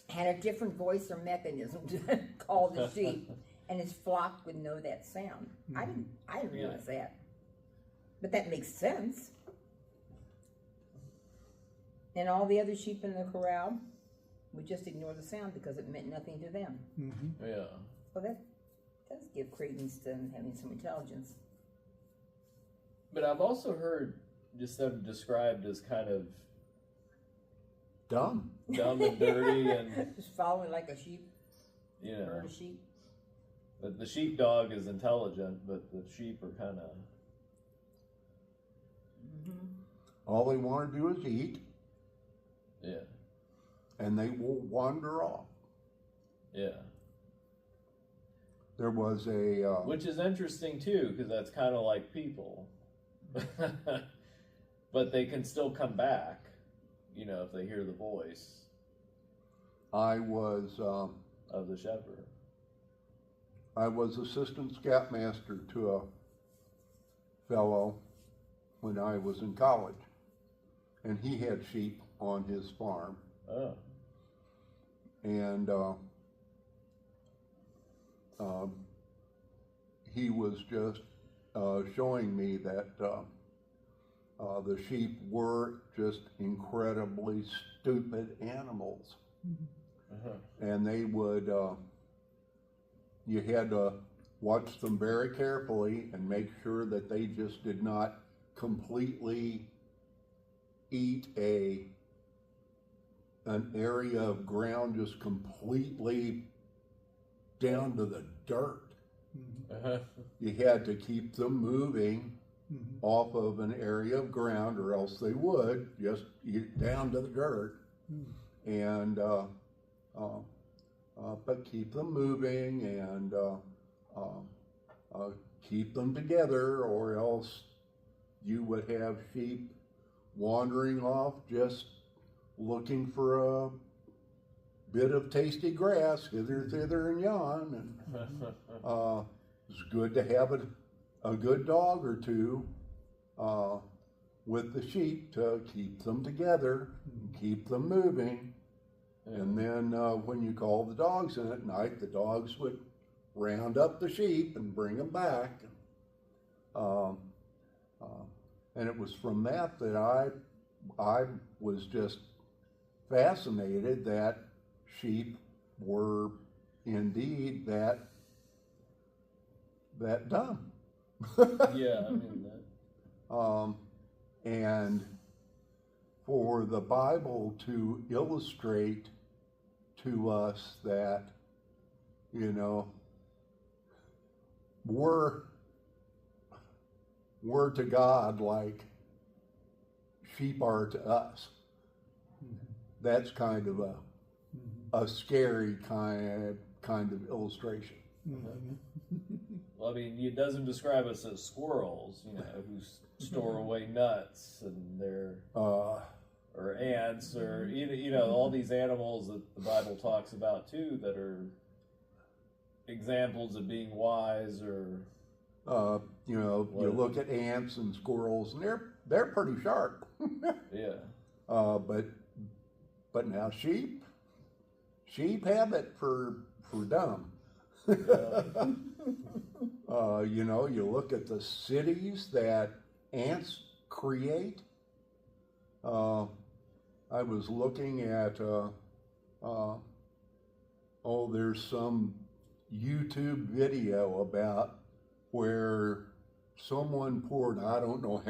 had a different voice or mechanism to call the sheep, and his flock would know that sound. I didn't realize that, but that makes sense. And all the other sheep in the corral would just ignore the sound because it meant nothing to them. Mm-hmm. yeah. Well, that does give credence to them having some intelligence. But I've also heard just them described as kind of Dumb. dumb and dirty, and Just following like a sheep, you know, herd of sheep. the sheepdog is intelligent, but the sheep are kind of. All they want to do is eat, Yeah. and they will wander off. Yeah. There was a Which is interesting too, because that's kind of like people. But they can still come back, you know, if they hear the voice I was of the shepherd. assistant scoutmaster to a fellow when I was in college, and he had sheep on his farm, Oh. and he was just showing me that The sheep were just incredibly stupid animals. And they would, you had to watch them very carefully and make sure that they just did not completely eat an area of ground just completely down to the dirt. You had to keep them moving off of an area of ground, or else they would just eat down to the dirt. And but keep them moving and keep them together, or else you would have sheep wandering off just looking for a bit of tasty grass hither, thither, and yon. And it's good to have a good dog or two with the sheep to keep them together and keep them moving. And then when you called the dogs in at night, the dogs would round up the sheep and bring them back. And it was from that I was just fascinated that sheep were indeed that dumb. Yeah, I mean that. And for the Bible to illustrate to us that, you know, we're to God like sheep are to us. That's kind of a scary kind of illustration. Well, I mean, it doesn't describe us as squirrels, you know, who store away nuts and they're or ants, or you know, all these animals that the Bible talks about too, that are examples of being wise, or you know, you look at ants and squirrels, and they're pretty sharp. yeah. But now sheep have it for dumb. You know, you look at the cities that ants create. I was looking at, there's some YouTube video about where someone poured, I don't know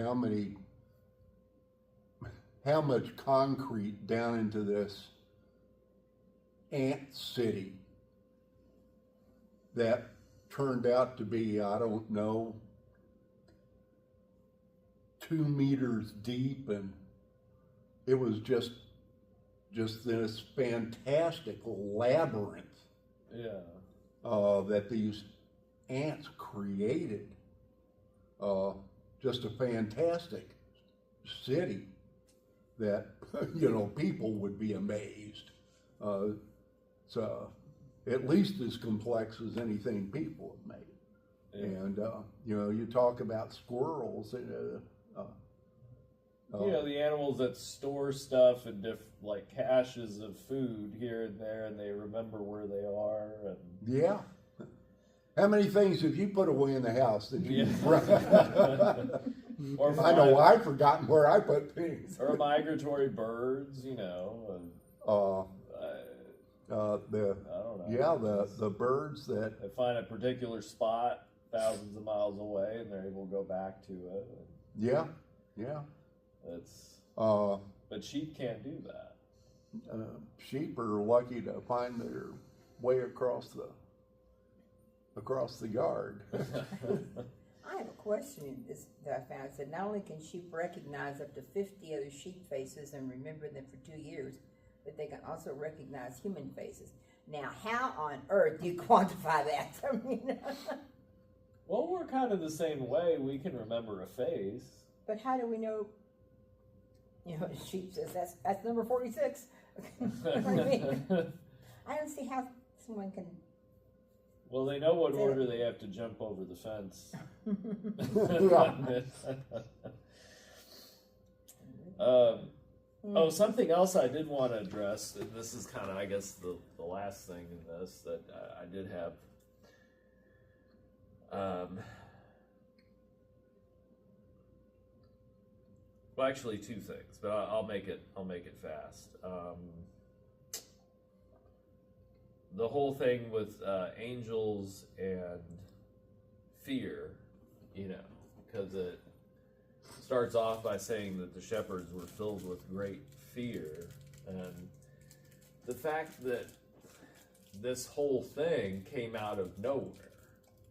how much concrete down into this ant city that turned out to be, I don't know, 2 meters deep, and it was just this fantastic labyrinth that these ants created. Just a fantastic city that, you know, people would be amazed. So at least as complex as anything people have made. Yeah. And, you know, you talk about squirrels, you know, the animals that store stuff in like caches of food here and there, and they remember where they are. And yeah. How many things have you put away in the house that you? Or I know I've forgotten where I put things. Or migratory birds, you know. I don't know. Yeah, the birds that they find a particular spot thousands of miles away, and they're able to go back to it. Yeah. It's but sheep can't do that. Sheep are lucky to find their way across the yard. I have a question that I found. It said not only can sheep recognize up to 50 other sheep faces and remember them for 2 years, but they can also recognize human faces. Now, how on earth do you quantify that? I mean, well, we're kind of the same way. We can remember a face. But how do we know? You know, sheep says that's number 46. I mean, I don't see how someone can. Well, they know what order they have to jump over the fence. Oh, something else I did want to address, and this is kind of, I guess, the last thing in this that I did have. Well, actually, two things, but I'll make it fast. The whole thing with angels and fear, because it starts off by saying that the shepherds were filled with great fear, and the fact that this whole thing came out of nowhere.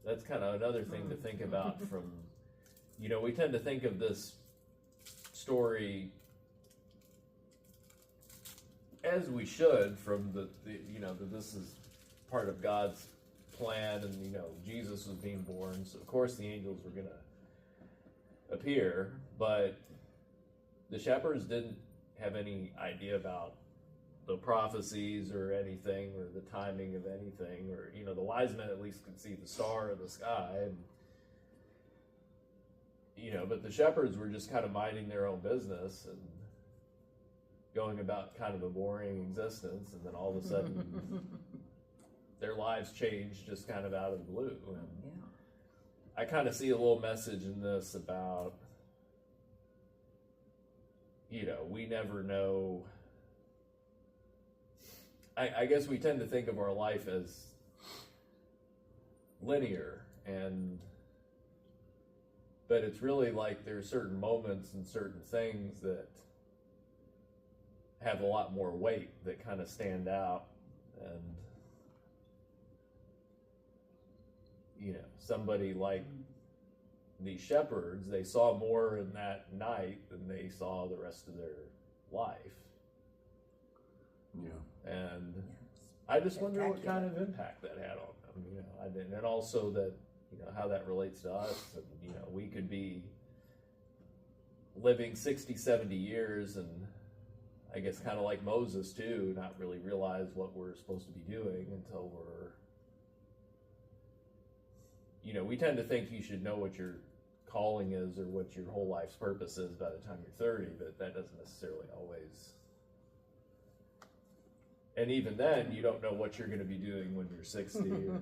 That's kind of another thing to think about from, we tend to think of this story as we should from that this is part of God's plan, and Jesus was being born, so of course the angels were going to appear, but the shepherds didn't have any idea about the prophecies or anything, or the timing of anything, or the wise men at least could see the star in the sky, and but the shepherds were just kind of minding their own business and going about kind of a boring existence, and then all of a sudden their lives changed just kind of out of the blue. And I kind of see a little message in this about, we never know. I guess we tend to think of our life as linear, but it's really like there are certain moments and certain things that have a lot more weight that kind of stand out, and somebody like these shepherds, they saw more in that night than they saw the rest of their life. Yeah. And I just wonder what kind of impact that had on them, and also that, how that relates to us. And, we could be living 60, 70 years, and I guess kind of like Moses too, not really realize what we're supposed to be doing until we tend to think you should know what your calling is or what your whole life's purpose is by the time you're 30, but that doesn't necessarily always. And even then, you don't know what you're going to be doing when you're 60 or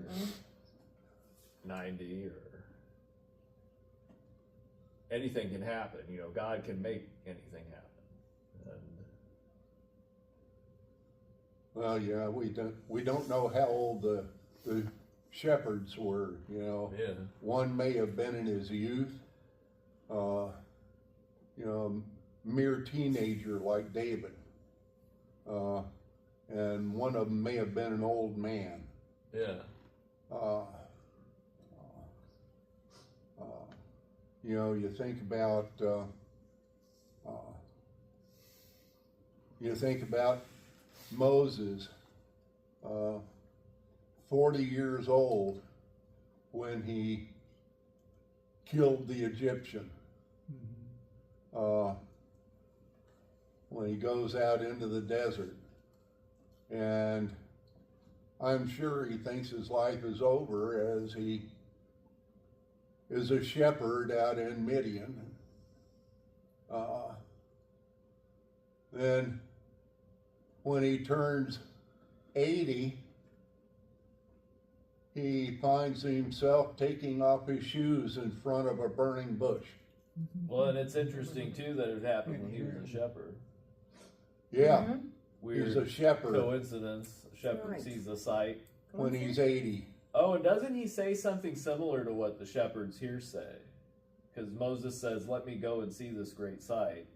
90, or anything can happen. God can make anything happen. And Well, yeah, we don't know how old the shepherds were. Yeah. One may have been in his youth, mere teenager like David. And one of them may have been an old man. Yeah. You think about Moses, 40 years old when he killed the Egyptian. When he goes out into the desert. And I'm sure he thinks his life is over as he is a shepherd out in Midian. Then when he turns 80, he finds himself taking off his shoes in front of a burning bush. Well, and it's interesting too that it happened when he was a shepherd. Yeah. Weird He's a shepherd. coincidence. A shepherd sees a sight when he's 80. Oh, and doesn't he say something similar to what the shepherds here say? Because Moses says, "Let me go and see this great sight,"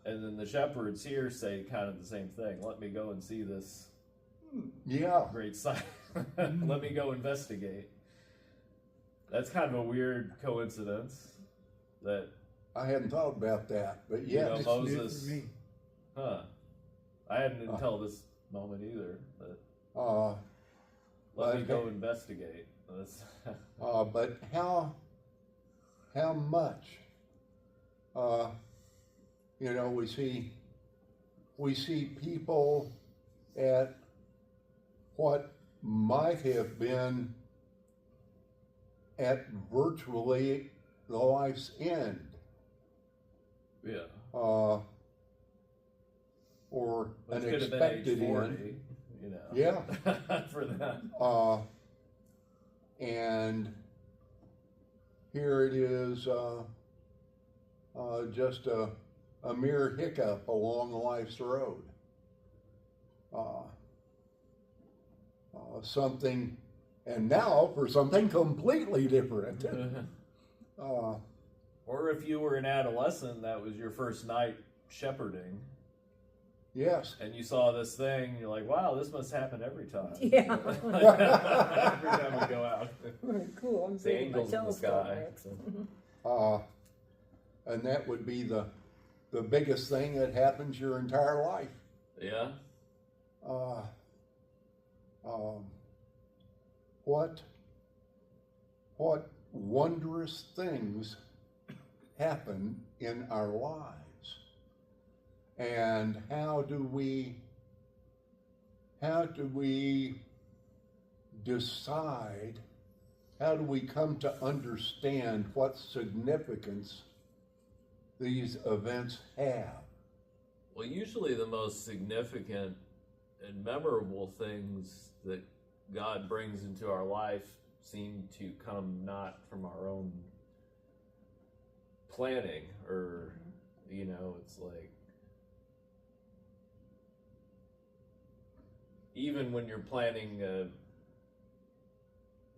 and then the shepherds here say kind of the same thing. "Let me go and see this great sight. Let me go investigate." That's kind of a weird coincidence. That I hadn't thought about that, but yeah, Moses. For me. Huh. I hadn't until this moment either. But let me go investigate. but how much? We see people at what might have been at virtually the life's end. Yeah. Or Which an could have been expected age 40, end. Yeah. Yeah. For them. And here it is, just a mere hiccup along life's road. Something, and now for something completely different. Or if you were an adolescent, that was your first night shepherding, Yes. and you saw this thing, and you're like, wow, this must happen every time. Yeah. Every time we go out. Cool. I'm It's the taking my angels in the telescope sky. next. And that would be the biggest thing that happens your entire life. Yeah. What wondrous things happen in our lives, and how do we decide, how do we come to understand what significance these events have? Well, usually the most significant and memorable things that God brings into our life seem to come not from our own planning, or, it's like, even when you're planning a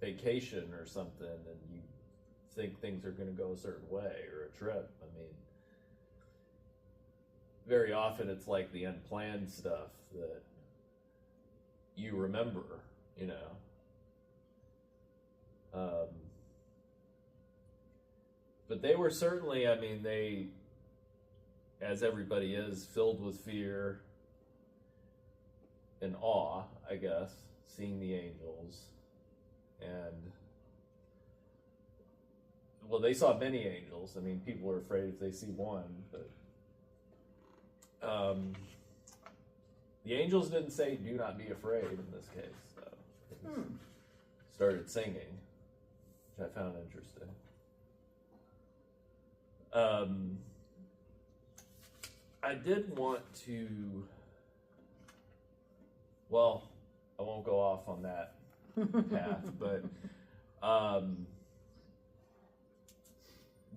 vacation or something and you think things are going to go a certain way, or a trip, I mean, very often it's like the unplanned stuff that you remember, but they were certainly, as everybody is, filled with fear and awe, I guess, seeing the angels. And, well, they saw many angels. People are afraid if they see one, but the angels didn't say, do not be afraid in this case. So started singing, which I found interesting. I did want to, well, I won't go off on that path, but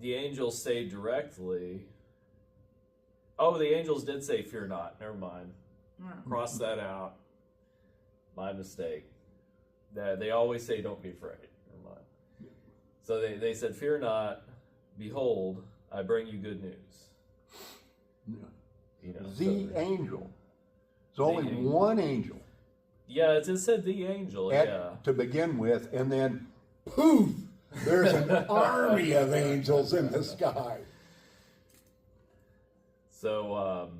the angels say directly, the angels did say, fear not, never mind. Cross that out. My mistake. They always say, don't be afraid. Never mind. So they said, fear not, behold, I bring you good news. The angel. It's only one angel. Yeah, it just said the angel, to begin with, and then poof, there's an army of angels in the sky. So,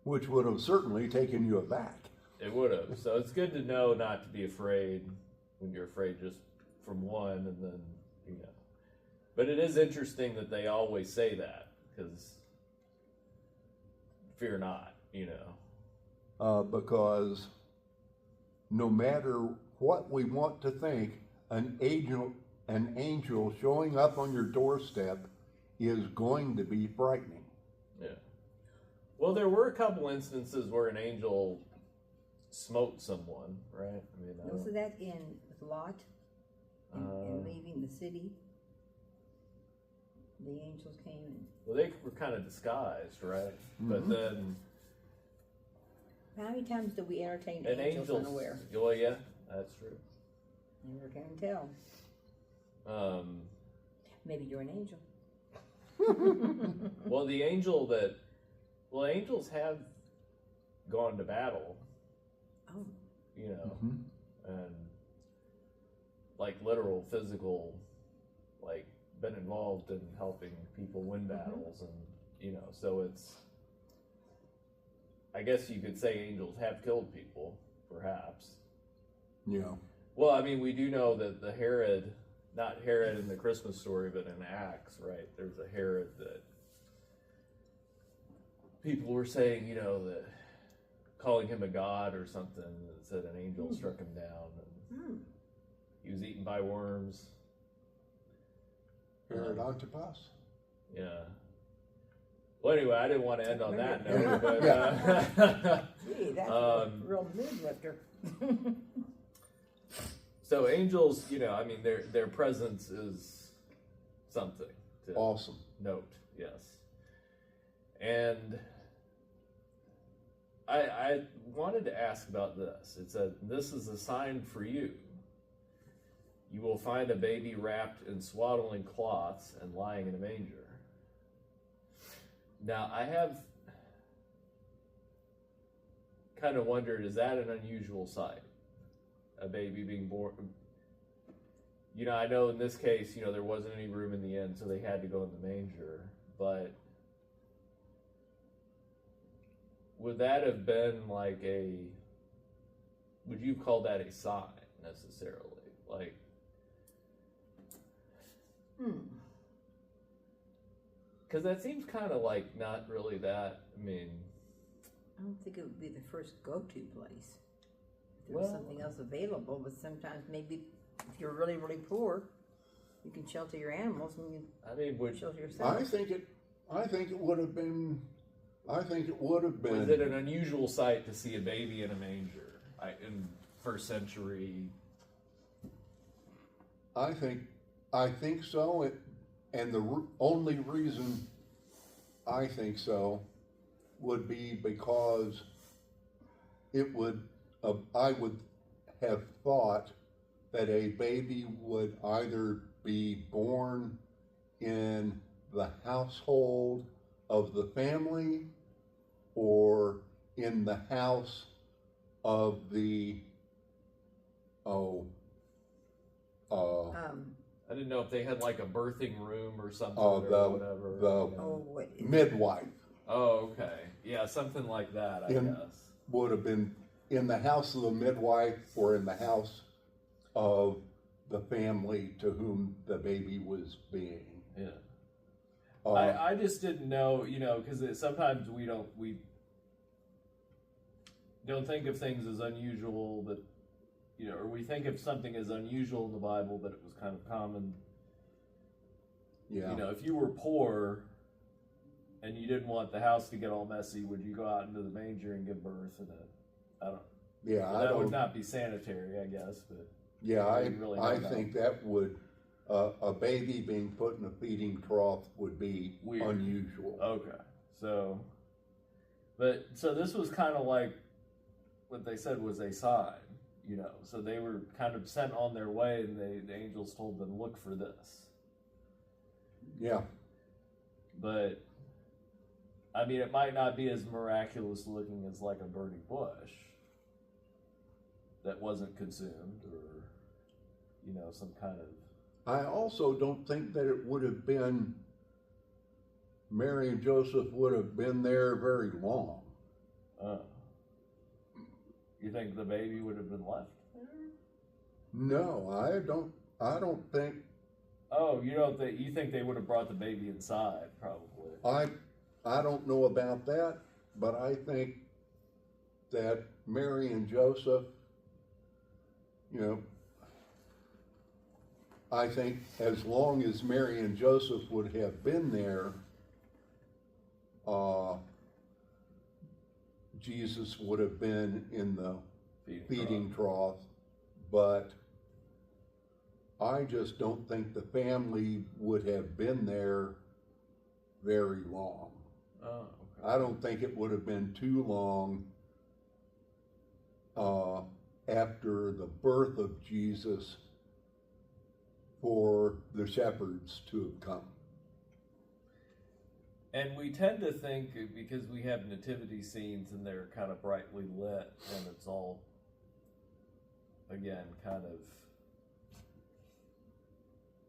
which would have certainly taken you aback. It would have. So it's good to know not to be afraid when you're afraid just from one, and then, But it is interesting that they always say that, because fear not, Because no matter what we want to think, an angel showing up on your doorstep is going to be frightening. Yeah. Well, there were a couple instances where an angel smote someone, right? Wasn't that in Lot and leaving the city? The angels came and... Well, they were kind of disguised, right? But then... How many times do we entertain angels unaware? Well, yeah, that's true. Never can tell. Maybe you're an angel. Well, angels have gone to battle. Oh. And like literal, physical, like been involved in helping people win battles, and so it's, I guess you could say angels have killed people, perhaps. Yeah. Well, we do know that the Herod, not Herod in the Christmas story, but in Acts, right? There's a Herod that people were saying, that calling him a god or something, that said an angel struck him down, and he was eaten by worms. Herod Antipas. Yeah. Well, anyway, I didn't want to end on that note, but Gee, that's a real mood lifter. so angels, their presence is something to Awesome. note, yes. And I wanted to ask about this. It said, "This is a sign for you. You will find a baby wrapped in swaddling cloths and lying in a manger." Now, I have kind of wondered, is that an unusual sight? A baby being born? You know, I know in this case, you know, there wasn't any room in the inn, so they had to go in the manger, but would that have been like would you call that a sign necessarily? Like, because that seems kind of like not really that, I mean. I don't think it would be the first go-to place. If there was something else available, but sometimes maybe if you're really, really poor, you can shelter your animals and you shelter yourself. I think it would have been. Was it an unusual sight to see a baby in a manger in first century? I think so, and the only reason I think so would be because I would have thought that a baby would either be born in the household of the family or in the house of the I didn't know if they had like a birthing room or something or whatever. The midwife. Oh, okay. Yeah, something like that, I guess. Would have been in the house of the midwife or in the house of the family to whom the baby was being. Yeah. I just didn't know, you know, because sometimes we don't think of things as unusual, but, you know, or we think of something as unusual in the Bible, but it was kind of common. Yeah. You know, if you were poor and you didn't want the house to get all messy, would you go out into the manger and give birth in it? I don't. Yeah, that would not be sanitary, I guess, but. Yeah, I think that would. A baby being put in a feeding trough would be weird. Unusual. Okay, so this was kind of like what they said was a sign, you know. So they were kind of sent on their way, and the angels told them, "Look for this." Yeah. But I mean, it might not be as miraculous looking as like a burning bush that wasn't consumed, or you know, some kind of. I also don't think that it would have been, Mary and Joseph would have been there very long. You think the baby would have been left there? No, I don't think. Oh, you think they would have brought the baby inside, probably. I don't know about that, but I think that Mary and Joseph, you know, I think as long as Mary and Joseph would have been there, Jesus would have been in the feeding trough, but I just don't think the family would have been there very long. Oh, okay. I don't think it would have been too long after the birth of Jesus for the shepherds to have come. And we tend to think, because we have nativity scenes and they're kind of brightly lit and it's all, again, kind of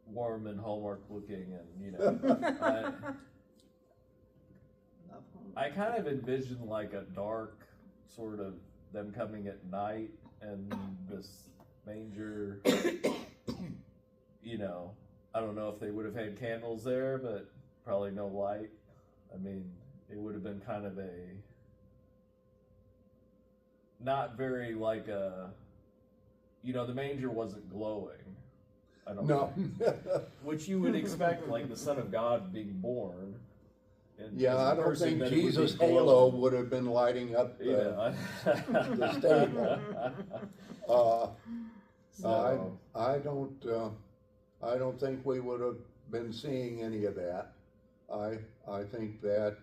warm and Hallmark looking, and, you know, I kind of envision like a dark sort of them coming at night and this manger. You know, I don't know if they would have had candles there, but probably no light. I mean, it would have been kind of not very like you know, the manger wasn't glowing. I don't know. Which you would expect, like the Son of God being born. Yeah, I don't think Jesus' halo would have been lighting up the stable. I don't think we would have been seeing any of that. I think that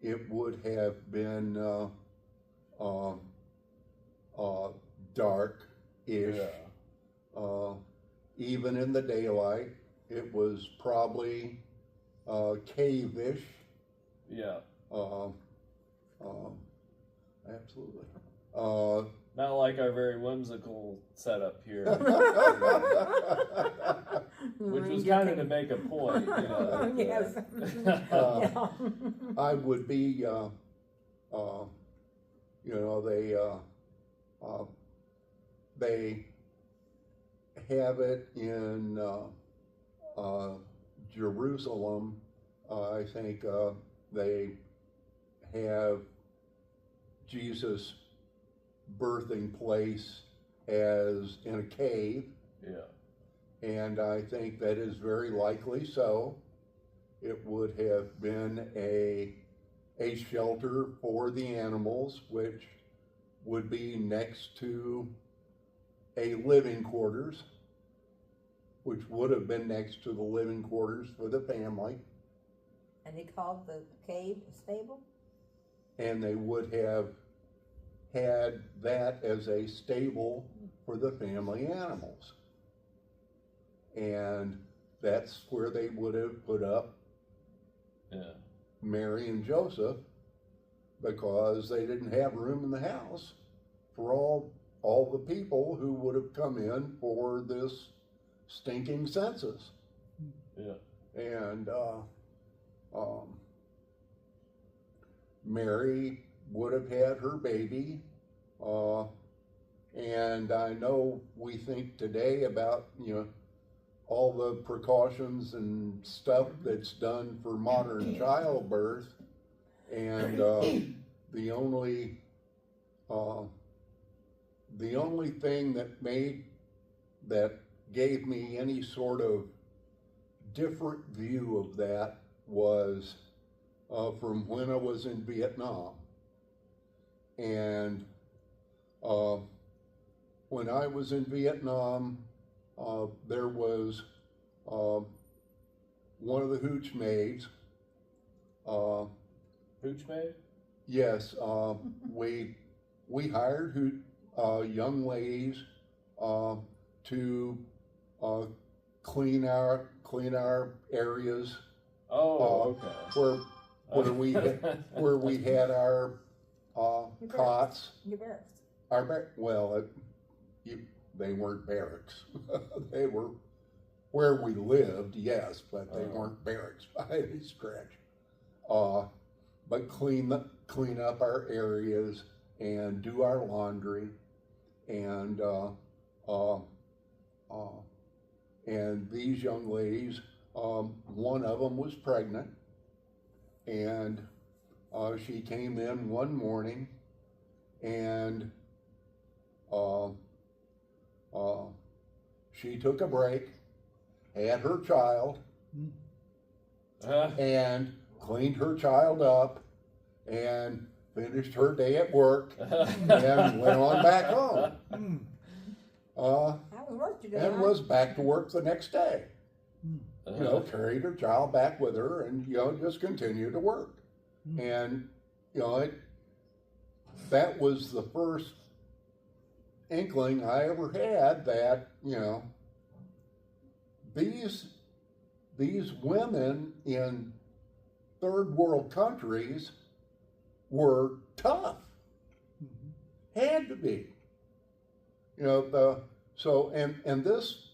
it would have been dark-ish. Yeah. Even in the daylight, it was probably cave-ish. Yeah. Absolutely. Not like our very whimsical setup here, which was kind of to make a point, you know. Yes. I would be, you know, they have it in Jerusalem. I think they have Jesus' birthing place as in a cave. Yeah. And I think that is very likely so. It would have been a shelter for the animals, which would be next to a living quarters, which would have been next to the living quarters for the family. And they called the cave a stable? And they would have had that as a stable for the family animals. And that's where they would have put up Mary and Joseph, because they didn't have room in the house for all the people who would have come in for this stinking census. Yeah. And Mary would have had her baby, and I know we think today about, you know, all the precautions and stuff that's done for modern childbirth, and the only thing that gave me any sort of different view of that was from when I was in Vietnam. And when I was in Vietnam, there was one of the hooch maids. Hooch maid? Yes, we hired young ladies to clean our areas. Oh, okay. Where we had our cots. Your barracks. They weren't barracks. They were where we lived, yes, but they weren't barracks by any stretch. But clean up our areas and do our laundry, and these young ladies, one of them was pregnant, and she came in one morning, and she took a break, had her child, and cleaned her child up, and finished her day at work, and went on back home. That was work to do, And huh? was back to work the next day. You know, carried her child back with her, and, you know, just continued to work. And, you know, that was the first inkling I ever had that, you know, these women in third world countries were tough. Had to be. You know, and this,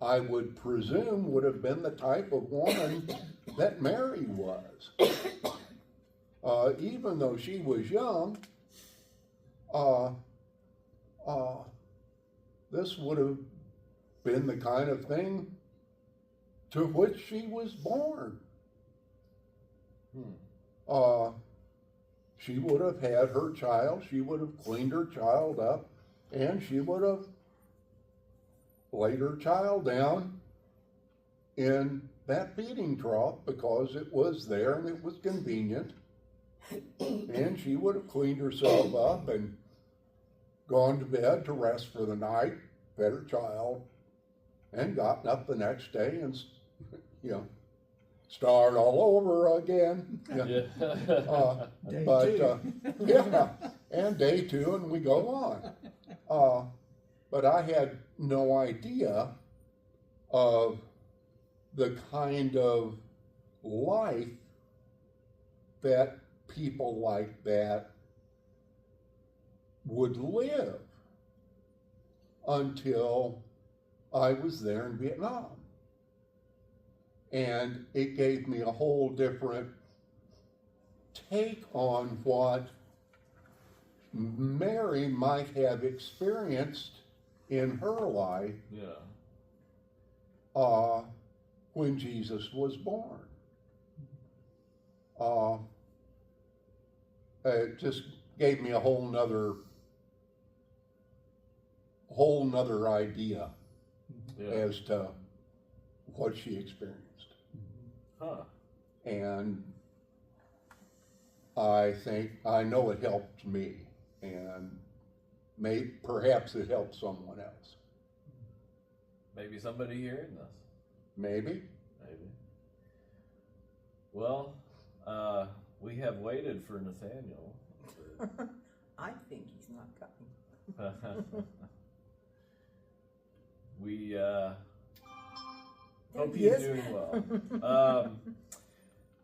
I would presume, would have been the type of woman that Mary was. Even though she was young, this would have been the kind of thing to which she was born. She would have had her child, she would have cleaned her child up, and she would have laid her child down in that feeding trough because it was there and it was convenient. And she would have cleaned herself up and gone to bed to rest for the night, fed her child, and got up the next day and, you know, start all over again. Yeah. Day But, two. yeah, and day two, and we go on. But I had no idea of the kind of life that people like that would live until I was there in Vietnam. And it gave me a whole different take on what Mary might have experienced in her life Yeah. when Jesus was born. It just gave me a whole nother idea Yeah. as to what she experienced. Huh. And I know it helped me, and perhaps it helped someone else. Maybe somebody hearing this. Maybe. Maybe. Well, we have waited for Nathaniel. I think he's not coming. We hope he's Yes. doing well.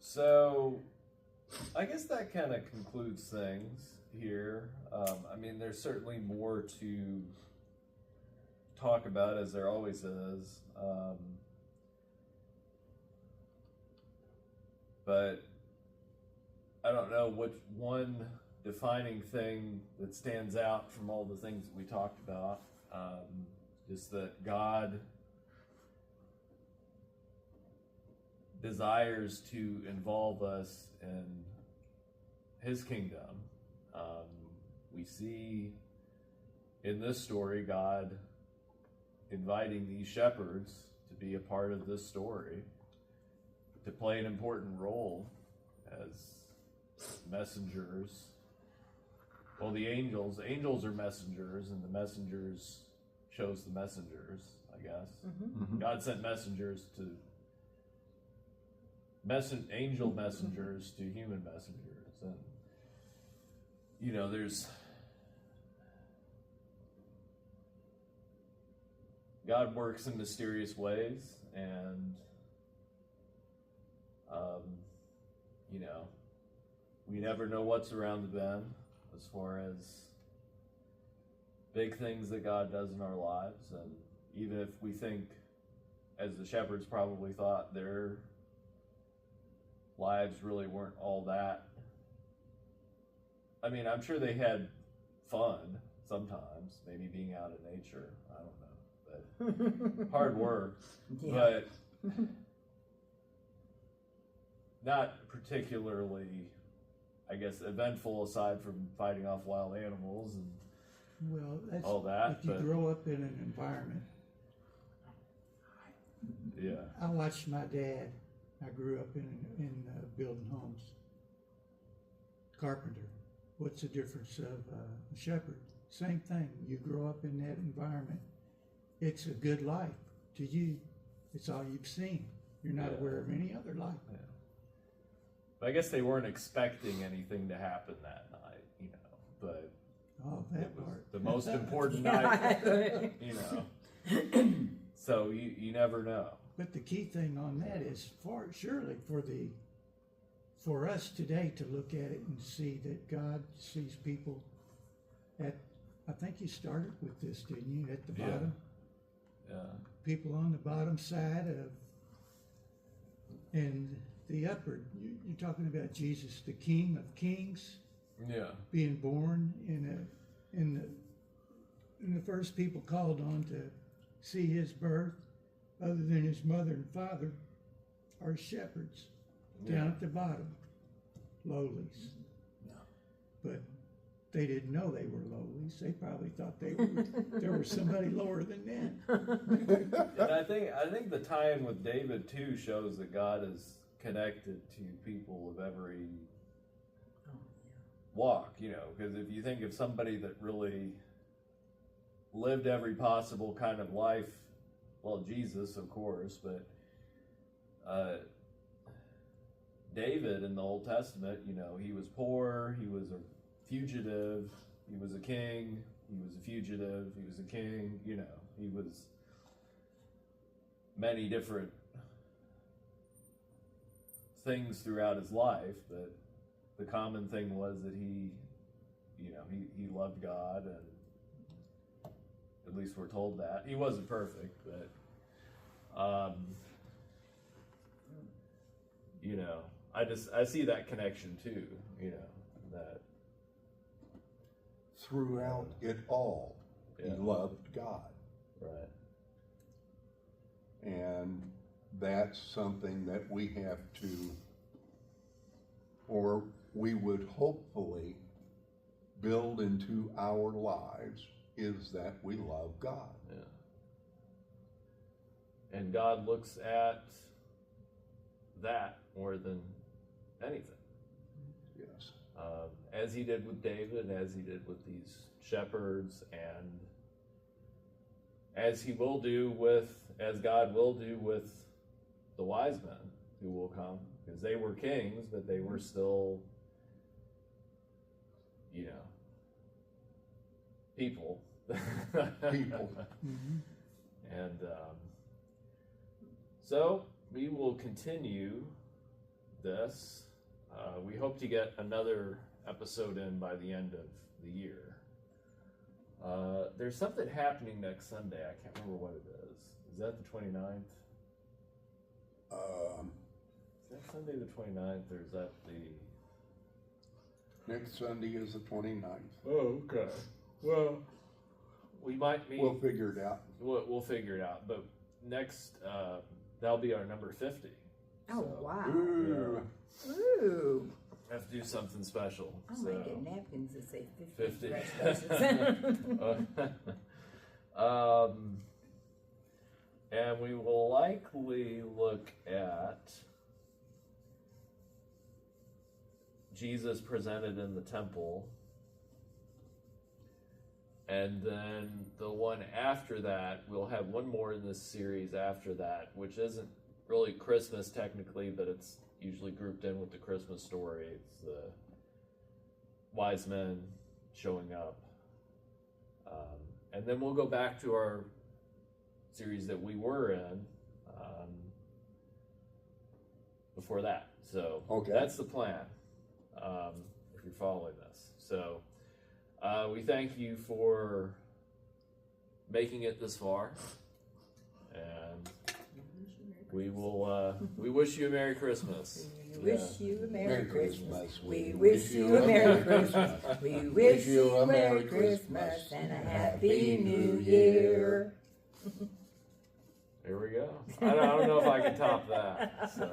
So, I guess that kind of concludes things here. I mean, there's certainly more to talk about, as there always is. But I don't know which one defining thing that stands out from all the things that we talked about. Is that God desires to involve us in His kingdom. We see in this story God inviting these shepherds to be a part of this story, to play an important role as messengers. Well, the angels are messengers, and the messengers chose the messengers, I guess. Mm-hmm. God sent messengers to angel messengers to human messengers, and you know, there's God works in mysterious ways, and you know, we never know what's around the bend as far as big things that God does in our lives. And even if we think, as the shepherds probably thought, their lives really weren't all that. I mean, I'm sure they had fun sometimes, maybe being out in nature, I don't know, but hard work. Yeah. But not particularly, I guess, eventful, aside from fighting off wild animals and Well, that's, all that, if you but grow up in an environment. yeah. I watched my dad. I grew up in building homes. Carpenter. What's the difference of a shepherd? Same thing. You grow up in that environment. It's a good life to you. It's all you've seen. You're not Yeah. aware of any other life. Yeah. But I guess they weren't expecting anything to happen that night, you know, but Oh, it that was part. the most important night, you know. So you never know. But the key thing on that is for us today to look at it and see that God sees people at, I think you started with this, didn't you, at the Yeah. bottom? Yeah. People on the bottom side of, and the upper, you're talking about Jesus, the King of Kings, Yeah. being born in the first people called on to see his birth, other than his mother and father, are shepherds down Yeah. at the bottom, lowlies. Yeah. But they didn't know they were lowlies. They probably thought there was somebody lower than them. And I think the tie-in with David too shows that God is connected to people of every walk, you know, because if you think of somebody that really lived every possible kind of life well, Jesus, of course, but David in the Old Testament, you know, he was poor, he was a fugitive, he was a king, he was a fugitive, he was a king, you know, he was many different things throughout his life, but the common thing was that he loved God, and at least we're told that. He wasn't perfect, but you know, I see that connection too, you know, that Throughout it all, he loved God. right. And that's something that we have to, or we would hopefully build into our lives, is that we love God. Yeah. And God looks at that more than anything. Yes. As he did with David, as he did with these shepherds, and as God will do with the wise men who will come, because they were kings, but they were still, you know, people. People. And so we will continue this. We hope to get another episode in by the end of the year. There's something happening next Sunday. I can't remember what it is. Is that the 29th? Is that Sunday the 29th, or is that the... Next Sunday is the 29th. Oh, okay. Well, we might meet... We'll figure it out. We'll figure it out. But next, that'll be our number 50. Oh, So, wow. Ooh. Ooh. have to do something special. I so. might get napkins that say 50. 50. And we will likely look at Jesus presented in the temple. And then the one after that, we'll have one more in this series after that, which isn't really Christmas technically, but it's usually grouped in with the Christmas story. It's the wise men showing up. And then we'll go back to our series that we were in before that. So okay. That's the plan, if you're following this. So we thank you for making it this far, and we will. We wish you a Merry Christmas. We wish you a Merry Christmas. We wish you a Merry Christmas. We wish you a Merry Christmas and a Happy New Year. There we go. I don't know if I can top that. So,